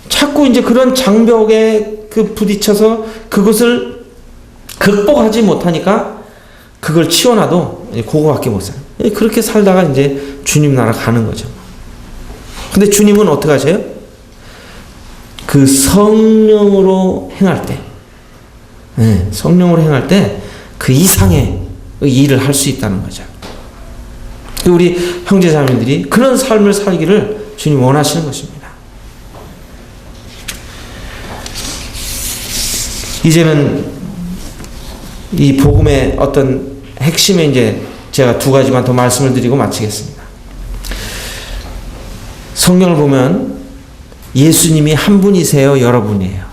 자꾸 이제 그런 장벽에 그 부딪혀서 그것을 극복하지 못하니까 그걸 치워놔도 그거밖에 못 살아요. 그렇게 살다가 이제 주님 나라 가는 거죠. 근데 주님은 어떻게 하세요? 그 성령으로 행할 때, 성령으로 행할 때 그 이상의 일을 할 수 있다는 거죠. 우리 형제자매들이 그런 삶을 살기를 주님 원하시는 것입니다. 이제는 이 복음의 어떤 핵심에 이제 제가 2가지만 더 말씀을 드리고 마치겠습니다. 성경을 보면 예수님이 한 분이세요? 여러분이에요?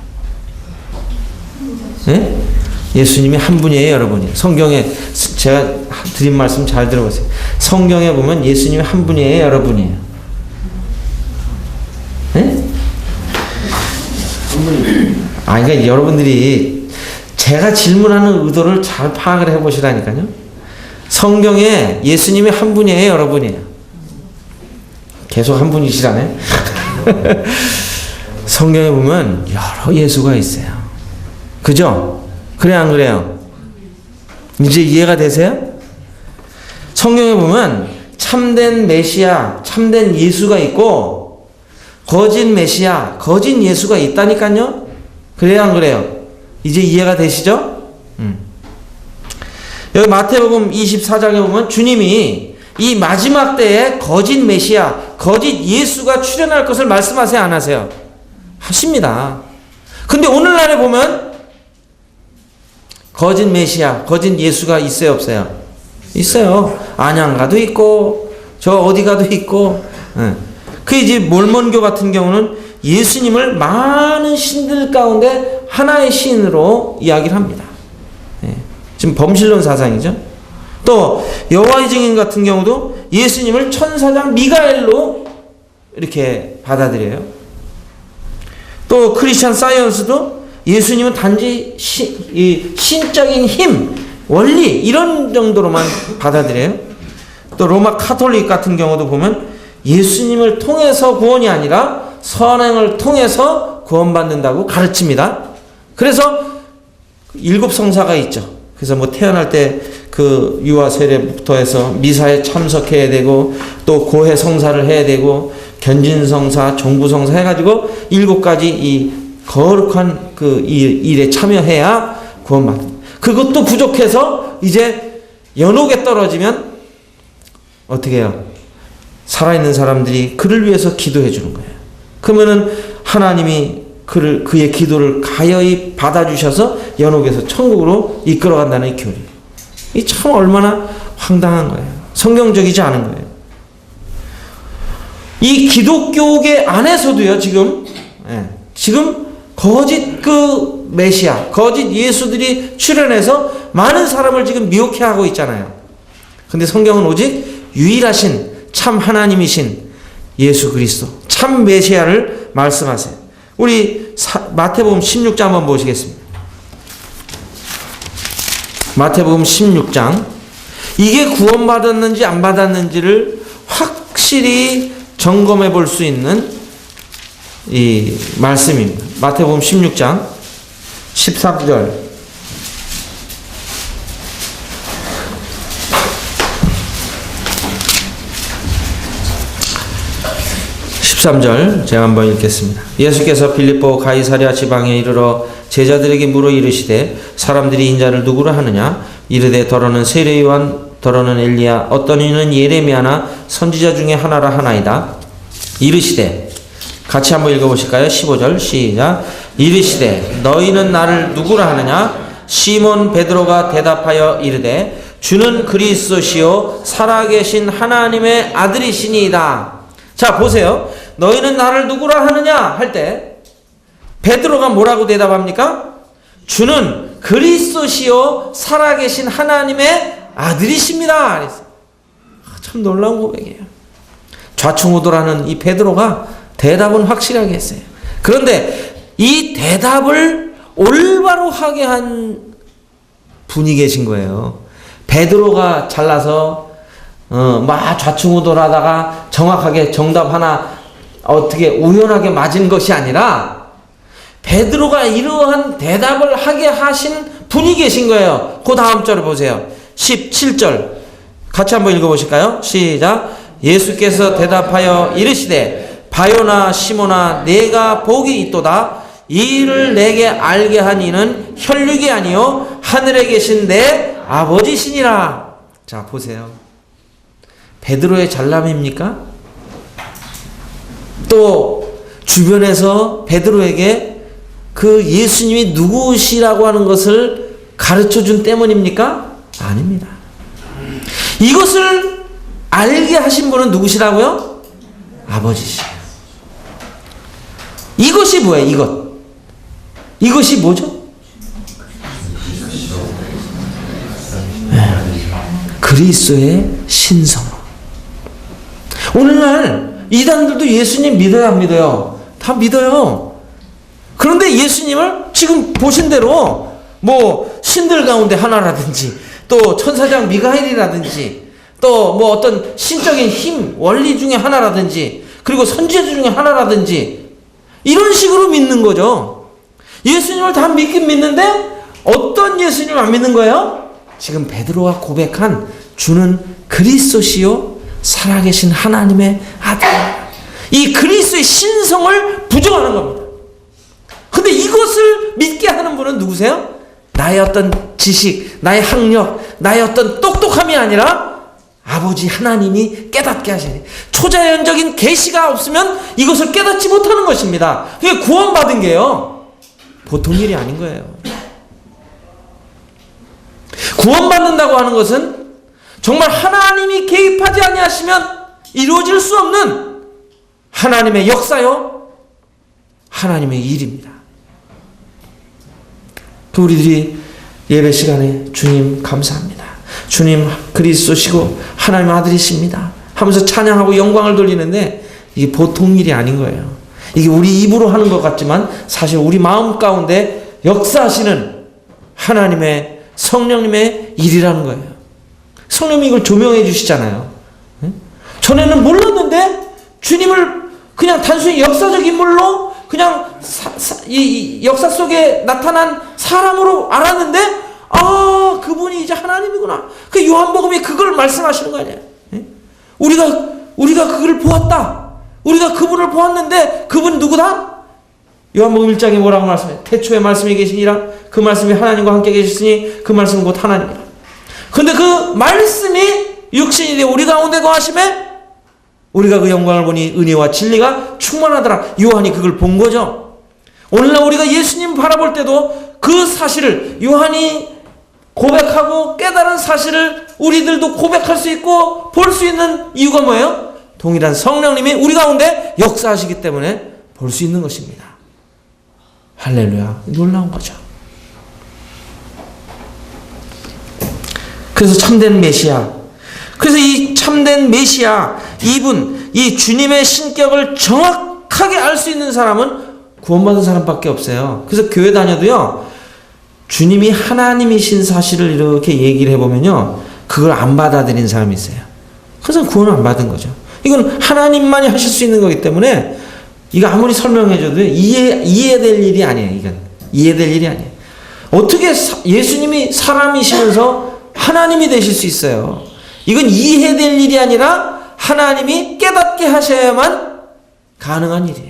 네? 예수님이 한 분이에요? 여러분이에요? 성경에 제가 드린 말씀 잘 들어보세요. 성경에 보면 예수님이 한 분이에요? 여러분이에요? 네? 그러니까 여러분들이 제가 질문하는 의도를 잘 파악을 해보시라니까요. 성경에 예수님이 한 분이에요? 여러분이에요? 계속 한 분이시라네. 성경에 보면 여러 예수가 있어요. 그죠? 그래 안 그래요? 이제 이해가 되세요? 성경에 보면 참된 메시아, 참된 예수가 있고 거짓 메시아, 거짓 예수가 있다니까요. 그래요 안 그래요? 이제 이해가 되시죠? 여기 마태복음 24장에 보면 주님이 이 마지막 때에 거짓 메시아, 거짓 예수가 출현할 것을 말씀하세요, 안 하세요? 하십니다. 근데 오늘날에 보면 거짓 메시아, 거짓 예수가 있어요, 없어요? 있어요. 안양가도 있고 저 어디가도 있고. 그 이제 몰몬교 같은 경우는 예수님을 많은 신들 가운데 하나의 신으로 이야기를 합니다. 지금 범신론 사상이죠. 또 여호와의 증인 같은 경우도 예수님을 천사장 미가엘로 이렇게 받아들여요. 또 크리스천 사이언스도 예수님은 단지 신적인 힘, 원리 이런 정도로만 받아들여요. 또 로마 카톨릭 같은 경우도 보면 예수님을 통해서 구원이 아니라 선행을 통해서 구원받는다고 가르칩니다. 그래서 7 성사가 있죠. 그래서 뭐 태어날 때 그 유아 세례부터 해서 미사에 참석해야 되고 또 고해 성사를 해야 되고 견진 성사, 종부 성사 해가지고 7가지 이 거룩한 그 일에 참여해야 구원받는다. 그것도 부족해서 이제 연옥에 떨어지면 어떻게 해요? 살아있는 사람들이 그를 위해서 기도해 주는 거예요. 그러면은 하나님이 그의 기도를 가여이 받아주셔서 연옥에서 천국으로 이끌어간다는 이 교리. 이 참 얼마나 황당한 거예요. 성경적이지 않은 거예요. 이 기독교계 안에서도요, 지금 거짓 그 메시아, 거짓 예수들이 출현해서 많은 사람을 지금 미혹해 하고 있잖아요. 근데 성경은 오직 유일하신 참 하나님이신 예수 그리스도, 참 메시아를 말씀하세요. 우리 마태복음 16장 한번 보시겠습니다. 마태복음 16장. 이게 구원받았는지 안 받았는지를 확실히 점검해 볼 수 있는 이 말씀입니다. 마태복음 16장 13절. 13절 제가 한번 읽겠습니다. 예수께서 빌립보 가이사랴 지방에 이르러 제자들에게 물어 이르시되 사람들이 인자를 누구라 하느냐? 이르되 더러는 세례 요한, 더러는 엘리야, 어떤 이는 예레미야나 선지자 중에 하나라 하나이다. 이르시되, 같이 한번 읽어보실까요? 15절 시작. 이르시되 너희는 나를 누구라 하느냐? 시몬 베드로가 대답하여 이르되 주는 그리스도시요 살아계신 하나님의 아들이시니이다. 자, 보세요. 너희는 나를 누구라 하느냐 할 때 베드로가 뭐라고 대답합니까? 주는 그리스도시요 살아계신 하나님의 아들이십니다. 그랬어요. 참 놀라운 고백이에요. 좌충우돌하는 이 베드로가 대답은 확실하게 했어요. 그런데 이 대답을 올바로 하게 한 분이 계신 거예요. 베드로가 잘나서 막 좌충우돌하다가 정확하게 정답 하나 어떻게 우연하게 맞은 것이 아니라 베드로가 이러한 대답을 하게 하신 분이 계신 거예요. 그 다음 절을 보세요. 17절 같이 한번 읽어보실까요? 시작. 예수께서 대답하여 이르시되 바요나 시모나 내가 복이 있도다. 이 일을 내게 알게 한 이는 혈육이 아니요 하늘에 계신 내 아버지시니라. 자, 보세요. 베드로의 잘남입니까? 또 주변에서 베드로에게 그 예수님이 누구시라고 하는 것을 가르쳐준 때문입니까? 아닙니다. 이것을 알게 하신 분은 누구시라고요? 아버지시요. 이것이 뭐예요? 이것이 뭐죠? 그리스도의 신성. 오늘날 이단들도 예수님 믿어요, 안 믿어요? 다 믿어요. 그런데 예수님을 지금 보신 대로 뭐 신들 가운데 하나라든지 또 천사장 미가엘이라든지 또 뭐 어떤 신적인 힘, 원리 중에 하나라든지 그리고 선지자 중에 하나라든지 이런 식으로 믿는 거죠. 예수님을 다 믿긴 믿는데 어떤 예수님을 안 믿는 거예요? 지금 베드로가 고백한 주는 그리스도시요 살아계신 하나님의 아들. 이 그리스도의 신성을 부정하는 겁니다. 근데 이것을 믿게 하는 분은 누구세요? 나의 어떤 지식, 나의 학력, 나의 어떤 똑똑함이 아니라 아버지 하나님이 깨닫게 하셔야 돼요. 초자연적인 계시가 없으면 이것을 깨닫지 못하는 것입니다. 그게 구원받은 게요, 보통 일이 아닌 거예요. 구원받는다고 하는 것은 정말 하나님이 개입하지 아니하시면 이루어질 수 없는 하나님의 역사요, 하나님의 일입니다. 우리들이 예배 시간에 주님 감사합니다, 주님 그리스도시고 하나님의 아들이십니다 하면서 찬양하고 영광을 돌리는데 이게 보통 일이 아닌 거예요. 이게 우리 입으로 하는 것 같지만 사실 우리 마음 가운데 역사하시는 하나님의 성령님의 일이라는 거예요. 성령님이 이걸 조명해 주시잖아요. 전에는 몰랐는데 주님을 그냥 단순히 역사적 인물로 그냥 이 역사 속에 나타난 사람으로 알았는데, 아, 그분이 이제 하나님이구나. 그 요한복음이 그걸 말씀하시는 거 아니에요. 우리가 그걸 보았다. 우리가 그분을 보았는데 그분 누구다? 요한복음 1장에 뭐라고 말씀해요? 태초에 말씀이 계시니라. 그 말씀이 하나님과 함께 계셨으니 그 말씀은 곧 하나님이라. 근데 그 말씀이 육신이 되어 우리 가운데 거하심에 우리가 그 영광을 보니 은혜와 진리가 충만하더라. 요한이 그걸 본 거죠. 오늘날 우리가 예수님 바라볼 때도 그 사실을, 요한이 고백하고 깨달은 사실을 우리들도 고백할 수 있고 볼 수 있는 이유가 뭐예요? 동일한 성령님이 우리 가운데 역사하시기 때문에 볼 수 있는 것입니다. 할렐루야. 놀라운 거죠. 그래서 참된 메시아, 그래서 이 참된 메시아, 이분, 이 주님의 신격을 정확하게 알 수 있는 사람은 구원받은 사람밖에 없어요. 그래서 교회 다녀도요, 주님이 하나님이신 사실을 이렇게 얘기를 해보면요, 그걸 안 받아들인 사람이 있어요. 그래서 구원을 안 받은 거죠. 이건 하나님만이 하실 수 있는 거기 때문에 이거 아무리 설명해줘도 이해될 일이 아니에요. 이건 이해될 일이 아니에요. 어떻게 예수님이 사람이시면서 하나님이 되실 수 있어요? 이건 이해될 일이 아니라 하나님이 깨닫게 하셔야만 가능한 일이에요.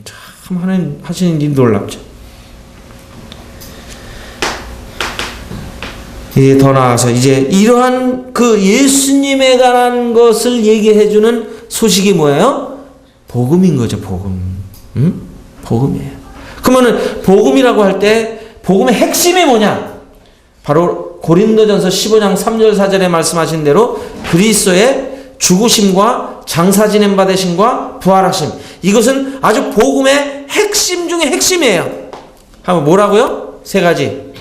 참 하나님 하시는 일이 놀랍죠. 이제 더 나아가서 이제 이러한 그 예수님에 관한 것을 얘기해주는 소식이 뭐예요? 복음인 거죠. 복음. 복음이에요. 그러면은 복음이라고 할 때 복음의 핵심이 뭐냐? 바로 고린도전서 15장 3절 4절에 말씀하신 대로 그리스도의 죽으심과 장사 지냄 바 되심과 부활하심, 이것은 아주 복음의 핵심 중에 핵심이에요. 한번 뭐라고요? 세 가지.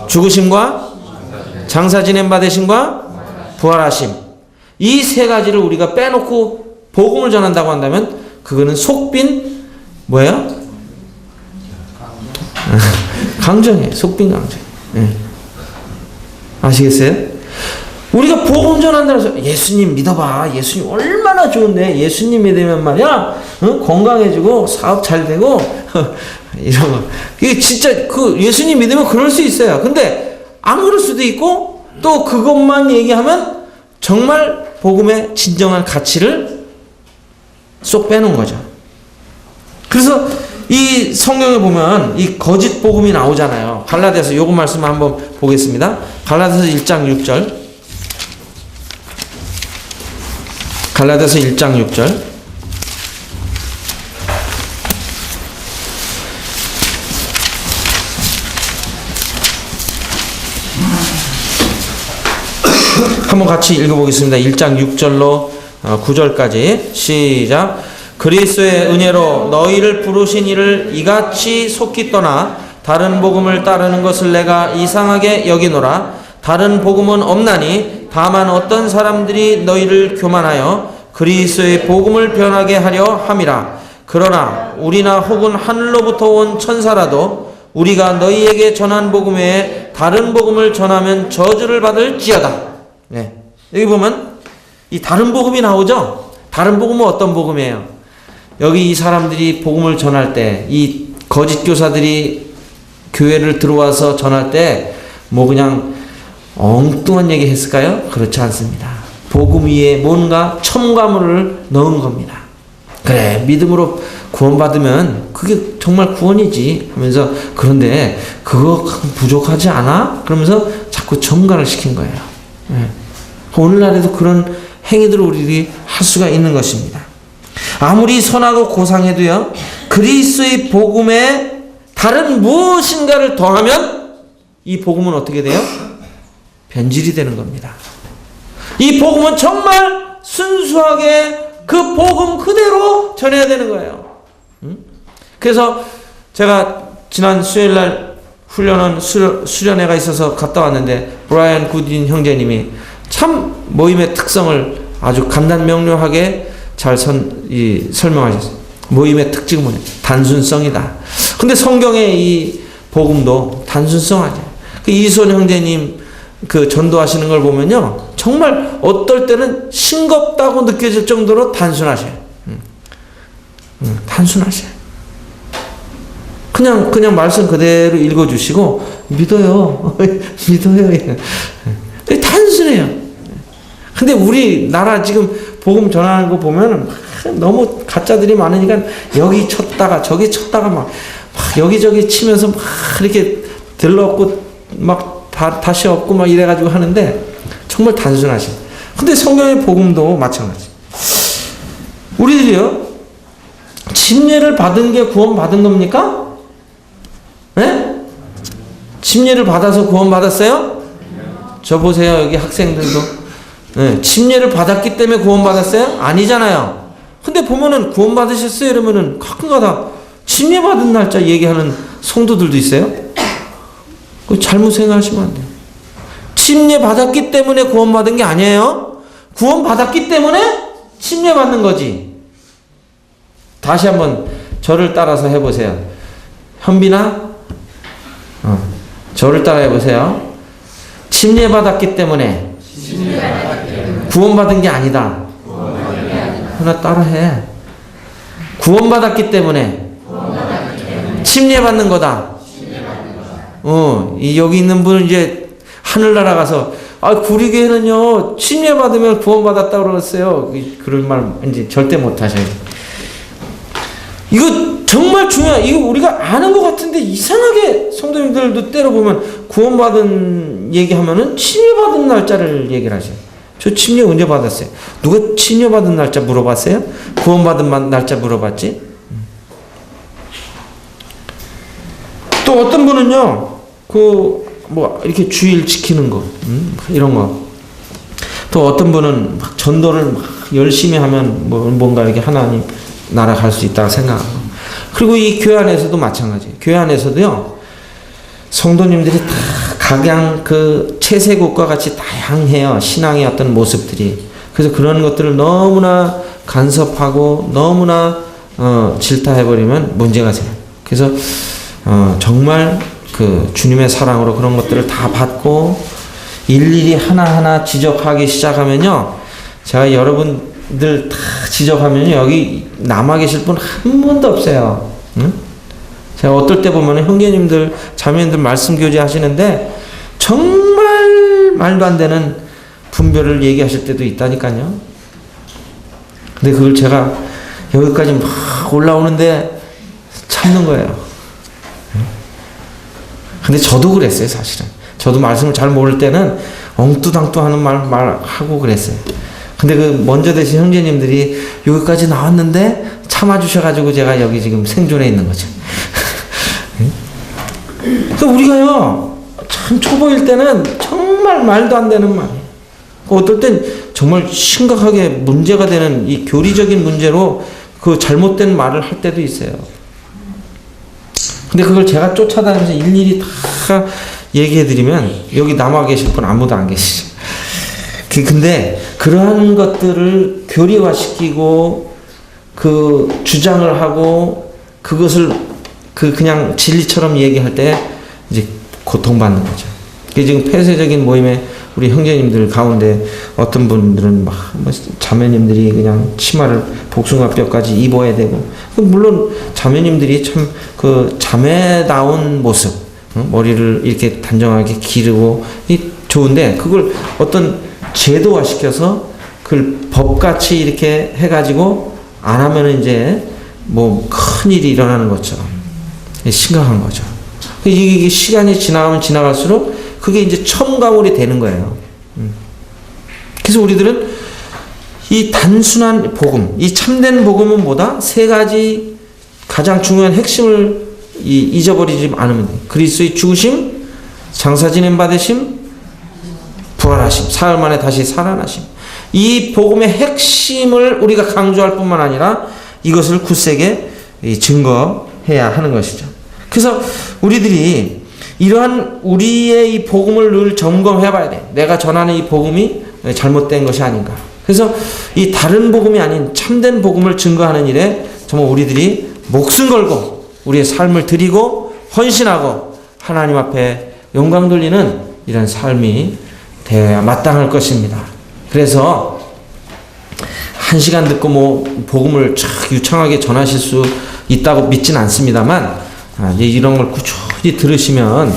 죽으심과 장사 지냄 바 되심과 부활하심. 이 세 가지를 우리가 빼놓고 복음을 전한다고 한다면 그거는 속빈 뭐예요? 강정이에요. 속빈 강정. 네. 아시겠어요? 우리가 복음 전한다고 해서 예수님 믿어봐, 예수님 얼마나 좋은데, 예수님 믿으면 말이야, 건강해지고 사업 잘 되고 이런 거. 이게 진짜 그 예수님 믿으면 그럴 수 있어요. 근데 안 그럴 수도 있고, 또 그것만 얘기하면 정말 복음의 진정한 가치를 쏙 빼놓은 거죠. 그래서 이 성경에 보면 이 거짓 복음이 나오잖아요. 갈라디아서 요거 말씀 한번 보겠습니다. 갈라디아서 1장 6절. 갈라디아서 1장 6절. 한번 같이 읽어보겠습니다. 1장 6절로 9절까지 시작. 그리스도의 은혜로 너희를 부르신 이를 이같이 속히 떠나 다른 복음을 따르는 것을 내가 이상하게 여기노라. 다른 복음은 없나니 다만 어떤 사람들이 너희를 교만하여 그리스도의 복음을 변하게 하려 함이라. 그러나 우리나 혹은 하늘로부터 온 천사라도 우리가 너희에게 전한 복음 외에 다른 복음을 전하면 저주를 받을지어다. 네. 여기 보면 이 다른 복음이 나오죠. 다른 복음은 어떤 복음이에요? 여기 이 사람들이 복음을 전할 때, 이 거짓 교사들이 교회를 들어와서 전할 때 뭐 그냥 엉뚱한 얘기 했을까요? 그렇지 않습니다. 복음 위에 뭔가 첨가물을 넣은 겁니다. 그래, 믿음으로 구원받으면 그게 정말 구원이지 하면서, 그런데 그거 부족하지 않아? 그러면서 자꾸 첨가를 시킨 거예요. 네. 오늘날에도 그런 행위들을 우리들이 할 수가 있는 것입니다. 아무리 선하고 고상해도요, 그리스도의 복음에 다른 무엇인가를 더하면 이 복음은 어떻게 돼요? 변질이 되는 겁니다. 이 복음은 정말 순수하게 그 복음 그대로 전해야 되는 거예요. 그래서 제가 지난 수요일날 훈련원 수련회가 있어서 갔다 왔는데 브라이언 굿인 형제님이 참 모임의 특성을 아주 간단명료하게 잘 설명하셨어요. 모임의 특징은 뭐냐? 단순성이다. 근데 성경의 이 복음도 단순성하죠. 그 이손 형제님 그 전도하시는 걸 보면요, 정말 어떨 때는 싱겁다고 느껴질 정도로 단순하셔요. 단순하셔요. 그냥 말씀 그대로 읽어주시고 믿어요. 믿어요. 단순해요. 근데 우리나라 지금 복음 전하는 거 보면 너무 가짜들이 많으니까 여기 쳤다가 저기 쳤다가 막 여기저기 치면서 막 이렇게 들렀고 막 다시 없고 막 이래가지고 하는데 정말 단순하시. 근데 성경의 복음도 마찬가지. 우리들이요, 침례를 받은 게 구원받은 겁니까? 네? 침례를 받아서 구원받았어요? 저 보세요, 여기 학생들도. 네, 침례를 받았기 때문에 구원받았어요? 아니잖아요. 근데 보면은 구원받으셨어요? 이러면은 가끔가다 침례 받은 날짜 얘기하는 성도들도 있어요? 잘못 생각하시면 안 돼요. 침례 받았기 때문에 구원받은 게 아니에요. 구원받았기 때문에 침례 받는 거지. 다시 한번 저를 따라서 해보세요. 현빈아, 저를 따라 해보세요. 침례 받았기 때문에 구원받은 게 아니다. 하나 따라해. 구원받았기 때문에 침례 받는 거다. 여기 있는 분은 이제 하늘나라 가서, 구리교회는요, 침례 받으면 구원받았다고 그랬어요. 그런 말 이제 절대 못 하셔요. 이거 정말 중요해요. 이거 우리가 아는 것 같은데 이상하게 성도님들도 때려보면 구원받은 얘기하면은 침례받은 날짜를 얘기를 하셔요. 저 침례 언제 받았어요? 누가 침례받은 날짜 물어봤어요? 구원받은 날짜 물어봤지? 또 어떤 분은요, 이렇게 주일 지키는 거, 이런 거. 또 어떤 분은 막 전도를 막 열심히 하면 뭔가 이렇게 하나님 나라 갈 수 있다고 생각하고. 그리고 이 교회 안에서도 마찬가지예요. 교회 안에서도요, 성도님들이 다 각양 그 채색옷과 같이 다양해요. 신앙의 어떤 모습들이. 그래서 그런 것들을 너무나 간섭하고 너무나 질타해버리면 문제가 생겨요. 그래서 정말 그 주님의 사랑으로 그런 것들을 다 받고 일일이 하나하나 지적하기 시작하면요, 제가 여러분들 다 지적하면요, 여기 남아 계실 분 한 분도 없어요. 응? 제가 어떨 때 보면 형제님들, 자매님들 말씀 교제 하시는데 정말 말도 안 되는 분별을 얘기하실 때도 있다니까요. 근데 그걸 제가 여기까지 막 올라오는데 참는 거예요. 근데 저도 그랬어요, 사실은. 저도 말씀을 잘 모를 때는 엉뚜당뚜 하는 말 하고 그랬어요. 근데 그 먼저 되신 형제님들이 여기까지 나왔는데 참아주셔가지고 제가 여기 지금 생존해 있는 거죠. 그러니까 우리가요, 참 초보일 때는 정말 말도 안 되는 말이에요. 어떨 땐 정말 심각하게 문제가 되는 이 교리적인 문제로 그 잘못된 말을 할 때도 있어요. 근데 그걸 제가 쫓아다니면서 일일이 다 얘기해드리면 여기 남아 계실 분 아무도 안 계시죠. 근데 그러한 것들을 교리화시키고 그 주장을 하고 그것을 그냥 진리처럼 얘기할 때 이제 고통받는 거죠. 지금 폐쇄적인 모임에 우리 형제님들 가운데 어떤 분들은 막 자매님들이 그냥 치마를 복숭아뼈까지 입어야 되고, 물론 자매님들이 참 그 자매다운 모습, 머리를 이렇게 단정하게 기르고 좋은데 그걸 어떤 제도화 시켜서 그걸 법같이 이렇게 해가지고 안 하면 이제 뭐 큰일이 일어나는 것처럼 심각한 거죠. 이게 시간이 지나가면 지나갈수록 그게 이제 첨가물이 되는 거예요. 그래서 우리들은 이 단순한 복음, 이 참된 복음은 뭐다? 세 가지 가장 중요한 핵심을 잊어버리지 않으면 돼요. 그리스도의 죽으심, 장사지냄 받으심, 부활하심, 사흘 만에 다시 살아나심. 이 복음의 핵심을 우리가 강조할 뿐만 아니라 이것을 굳세게 증거해야 하는 것이죠. 그래서 우리들이 이러한 우리의 이 복음을 늘 점검해 봐야 돼. 내가 전하는 이 복음이 잘못된 것이 아닌가. 그래서 이 다른 복음이 아닌 참된 복음을 증거하는 일에 정말 우리들이 목숨 걸고 우리의 삶을 드리고 헌신하고 하나님 앞에 영광 돌리는 이런 삶이 되어야 마땅할 것입니다. 그래서 한 시간 듣고 뭐 복음을 쫙 유창하게 전하실 수 있다고 믿지는 않습니다만 이런 걸 꾸준히 들으시면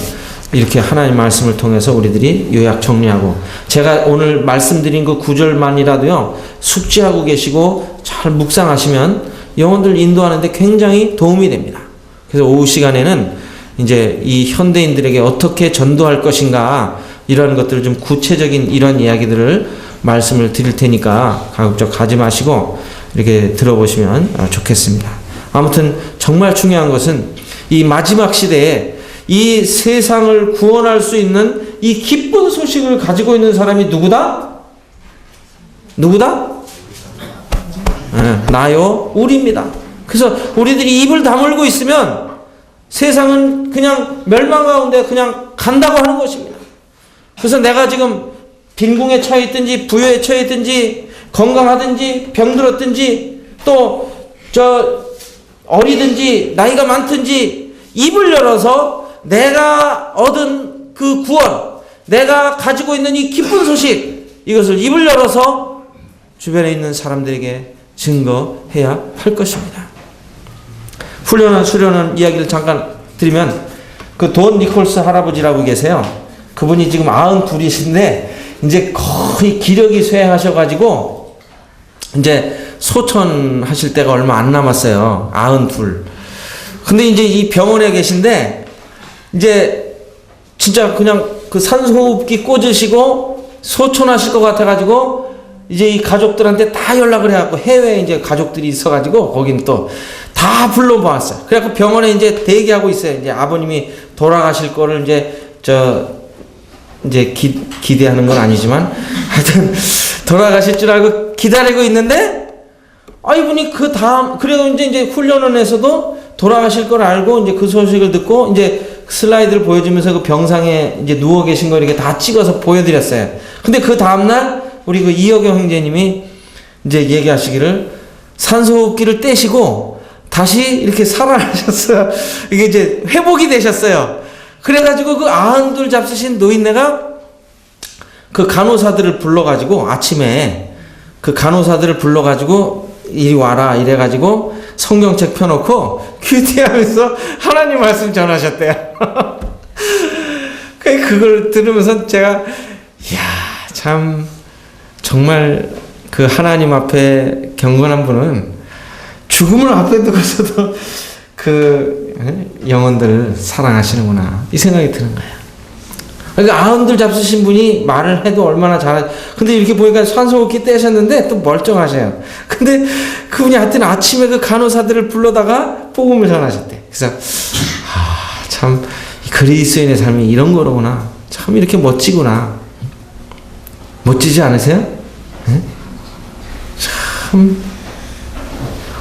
이렇게 하나님 말씀을 통해서 우리들이 요약 정리하고, 제가 오늘 말씀드린 그 구절만이라도요 숙지하고 계시고 잘 묵상하시면 영혼들 인도하는데 굉장히 도움이 됩니다. 그래서 오후 시간에는 이제 이 현대인들에게 어떻게 전도할 것인가 이런 것들을 좀 구체적인 이런 이야기들을 말씀을 드릴 테니까 가급적 가지 마시고 이렇게 들어보시면 좋겠습니다. 아무튼 정말 중요한 것은 이 마지막 시대에 이 세상을 구원할 수 있는 이 기쁜 소식을 가지고 있는 사람이 누구다? 누구다? 나요, 우리입니다. 그래서 우리들이 입을 다물고 있으면 세상은 그냥 멸망 가운데 그냥 간다고 하는 것입니다. 그래서 내가 지금 빈궁에 처해 있든지 부여에 처해 있든지 건강하든지 병들었든지 또 어리든지 나이가 많든지 입을 열어서 내가 얻은 그 구원, 내가 가지고 있는 이 기쁜 소식, 이것을 입을 열어서 주변에 있는 사람들에게 증거해야 할 것입니다. 훌륭한 수련원 이야기를 잠깐 드리면 그 돈 니콜스 할아버지라고 계세요. 그분이 지금 92이신데 이제 거의 기력이 쇠하셔가지고 이제 소천 하실 때가 얼마 안 남았어요. 92. 근데 이제 이 병원에 계신데 이제 진짜 그냥 그 산소호흡기 꽂으시고 소천하실 것 같아가지고 이제 이 가족들한테 다 연락을 해갖고 해외에 이제 가족들이 있어가지고 거긴 또 다 불러모았어요. 그래갖고 병원에 이제 대기하고 있어요. 이제 아버님이 돌아가실 거를 이제 기대하는 건 아니지만 하여튼 돌아가실 줄 알고 기다리고 있는데 이분이 그 다음 그래도 이제 훈련원에서도 돌아가실 걸 알고 이제 그 소식을 듣고 이제 슬라이드를 보여주면서 그 병상에 이제 누워 계신 거 이렇게 다 찍어서 보여드렸어요. 근데 그 다음날 우리 그 이혁영 형제님이 이제 얘기하시기를 산소호흡기를 떼시고 다시 이렇게 살아나셨어요. 이게 이제 회복이 되셨어요. 그래가지고 그 92 잡수신 노인네가 그 간호사들을 불러가지고 아침에 그 간호사들을 불러가지고 이리 와라 이래가지고 성경책 펴놓고 큐티하면서 하나님 말씀 전하셨대요. 그걸 들으면서 제가 이야 참 정말 그 하나님 앞에 경건한 분은 죽음을 앞에 두고서도 그 영혼들을 사랑하시는구나 이 생각이 드는 거예요. 그러니까 92 잡수신 분이 말을 해도 얼마나 근데 이렇게 보니까 산소호흡기 떼셨는데 또 멀쩡하셔요. 근데 그분이 하여튼 아침에 그 간호사들을 불러다가 복음을 전하셨대. 그래서 참 그리스도인의 삶이 이런 거로구나. 참 이렇게 멋지구나. 멋지지 않으세요? 네? 참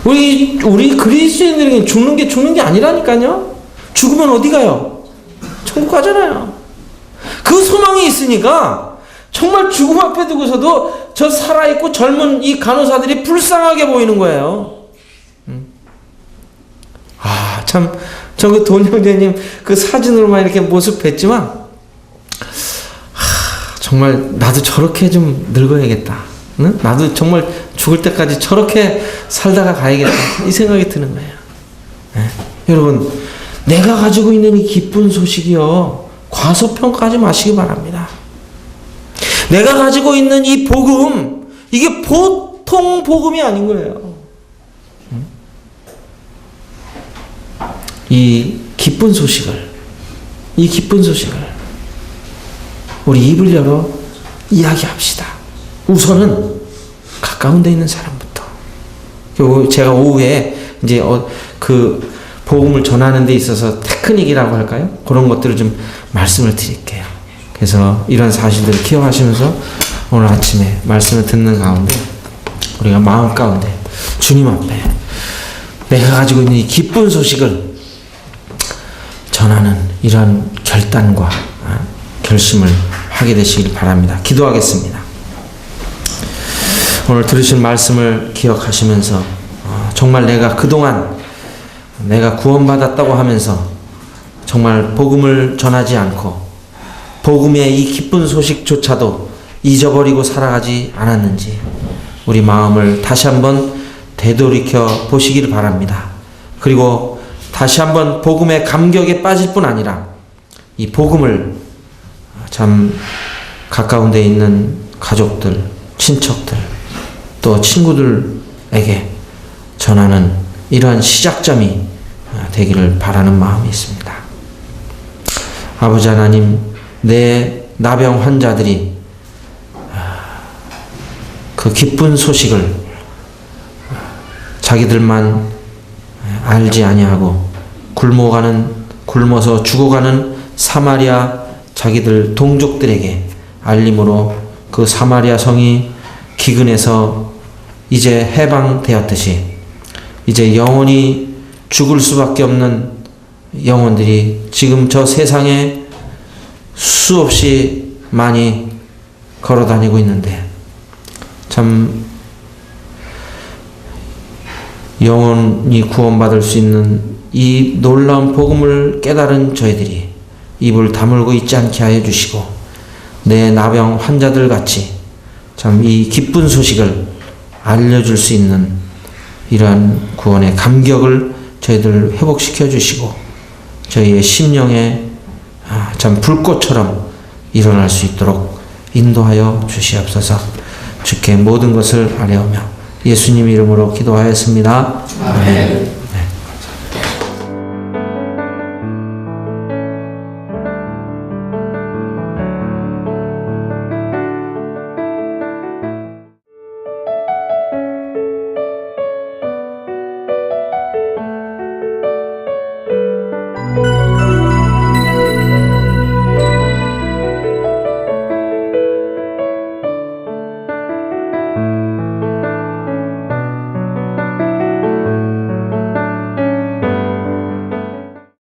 우리 그리스도인들에게 죽는 게 아니라니까요. 죽으면 어디 가요? 천국 가잖아요. 그 소망이 있으니까 정말 죽음 앞에 두고서도 저 살아있고 젊은 이 간호사들이 불쌍하게 보이는 거예요. 참, 저 그 돈 형제님 그 사진으로만 이렇게 모습 뵀지만, 정말 나도 저렇게 좀 늙어야겠다. 응? 나도 정말 죽을 때까지 저렇게 살다가 가야겠다. 이 생각이 드는 거예요. 네. 여러분, 내가 가지고 있는 이 기쁜 소식이요. 과소평가하지 마시기 바랍니다. 내가 가지고 있는 이 복음, 이게 보통 복음이 아닌 거예요. 이 기쁜 소식을 우리 입을 열어 이야기합시다. 우선은 가까운 데 있는 사람부터. 그리고 제가 오후에 이제 그 복음을 전하는 데 있어서 테크닉이라고 할까요? 그런 것들을 좀 말씀을 드릴게요. 그래서 이런 사실들을 기억하시면서 오늘 아침에 말씀을 듣는 가운데 우리가 마음 가운데 주님 앞에 내가 가지고 있는 이 기쁜 소식을 전하는 이런 결단과 결심을 하게 되시길 바랍니다. 기도하겠습니다. 오늘 들으신 말씀을 기억하시면서 정말 내가 그동안 내가 구원받았다고 하면서 정말 복음을 전하지 않고 복음의 이 기쁜 소식조차도 잊어버리고 살아가지 않았는지 우리 마음을 다시 한번 되돌이켜 보시기를 바랍니다. 그리고 다시 한번 복음의 감격에 빠질 뿐 아니라 이 복음을 참 가까운 데 있는 가족들, 친척들, 또 친구들에게 전하는 이러한 시작점이 되기를 바라는 마음이 있습니다. 아버지 하나님, 내 나병 환자들이 그 기쁜 소식을 자기들만 알지 아니하고 굶어서 죽어가는 사마리아 자기들 동족들에게 알림으로 그 사마리아 성이 기근해서 이제 해방되었듯이 이제 영원히 죽을 수밖에 없는 영혼들이 지금 저 세상에 수없이 많이 걸어다니고 있는데 참 영원히 구원받을 수 있는 이 놀라운 복음을 깨달은 저희들이 입을 다물고 있지 않게 하여 주시고 내 나병 환자들 같이 참 이 기쁜 소식을 알려줄 수 있는 이러한 구원의 감격을 저희들 회복시켜 주시고 저희의 심령에 참 불꽃처럼 일어날 수 있도록 인도하여 주시옵소서. 주께 모든 것을 아뢰오며 예수님 이름으로 기도하였습니다. 아멘.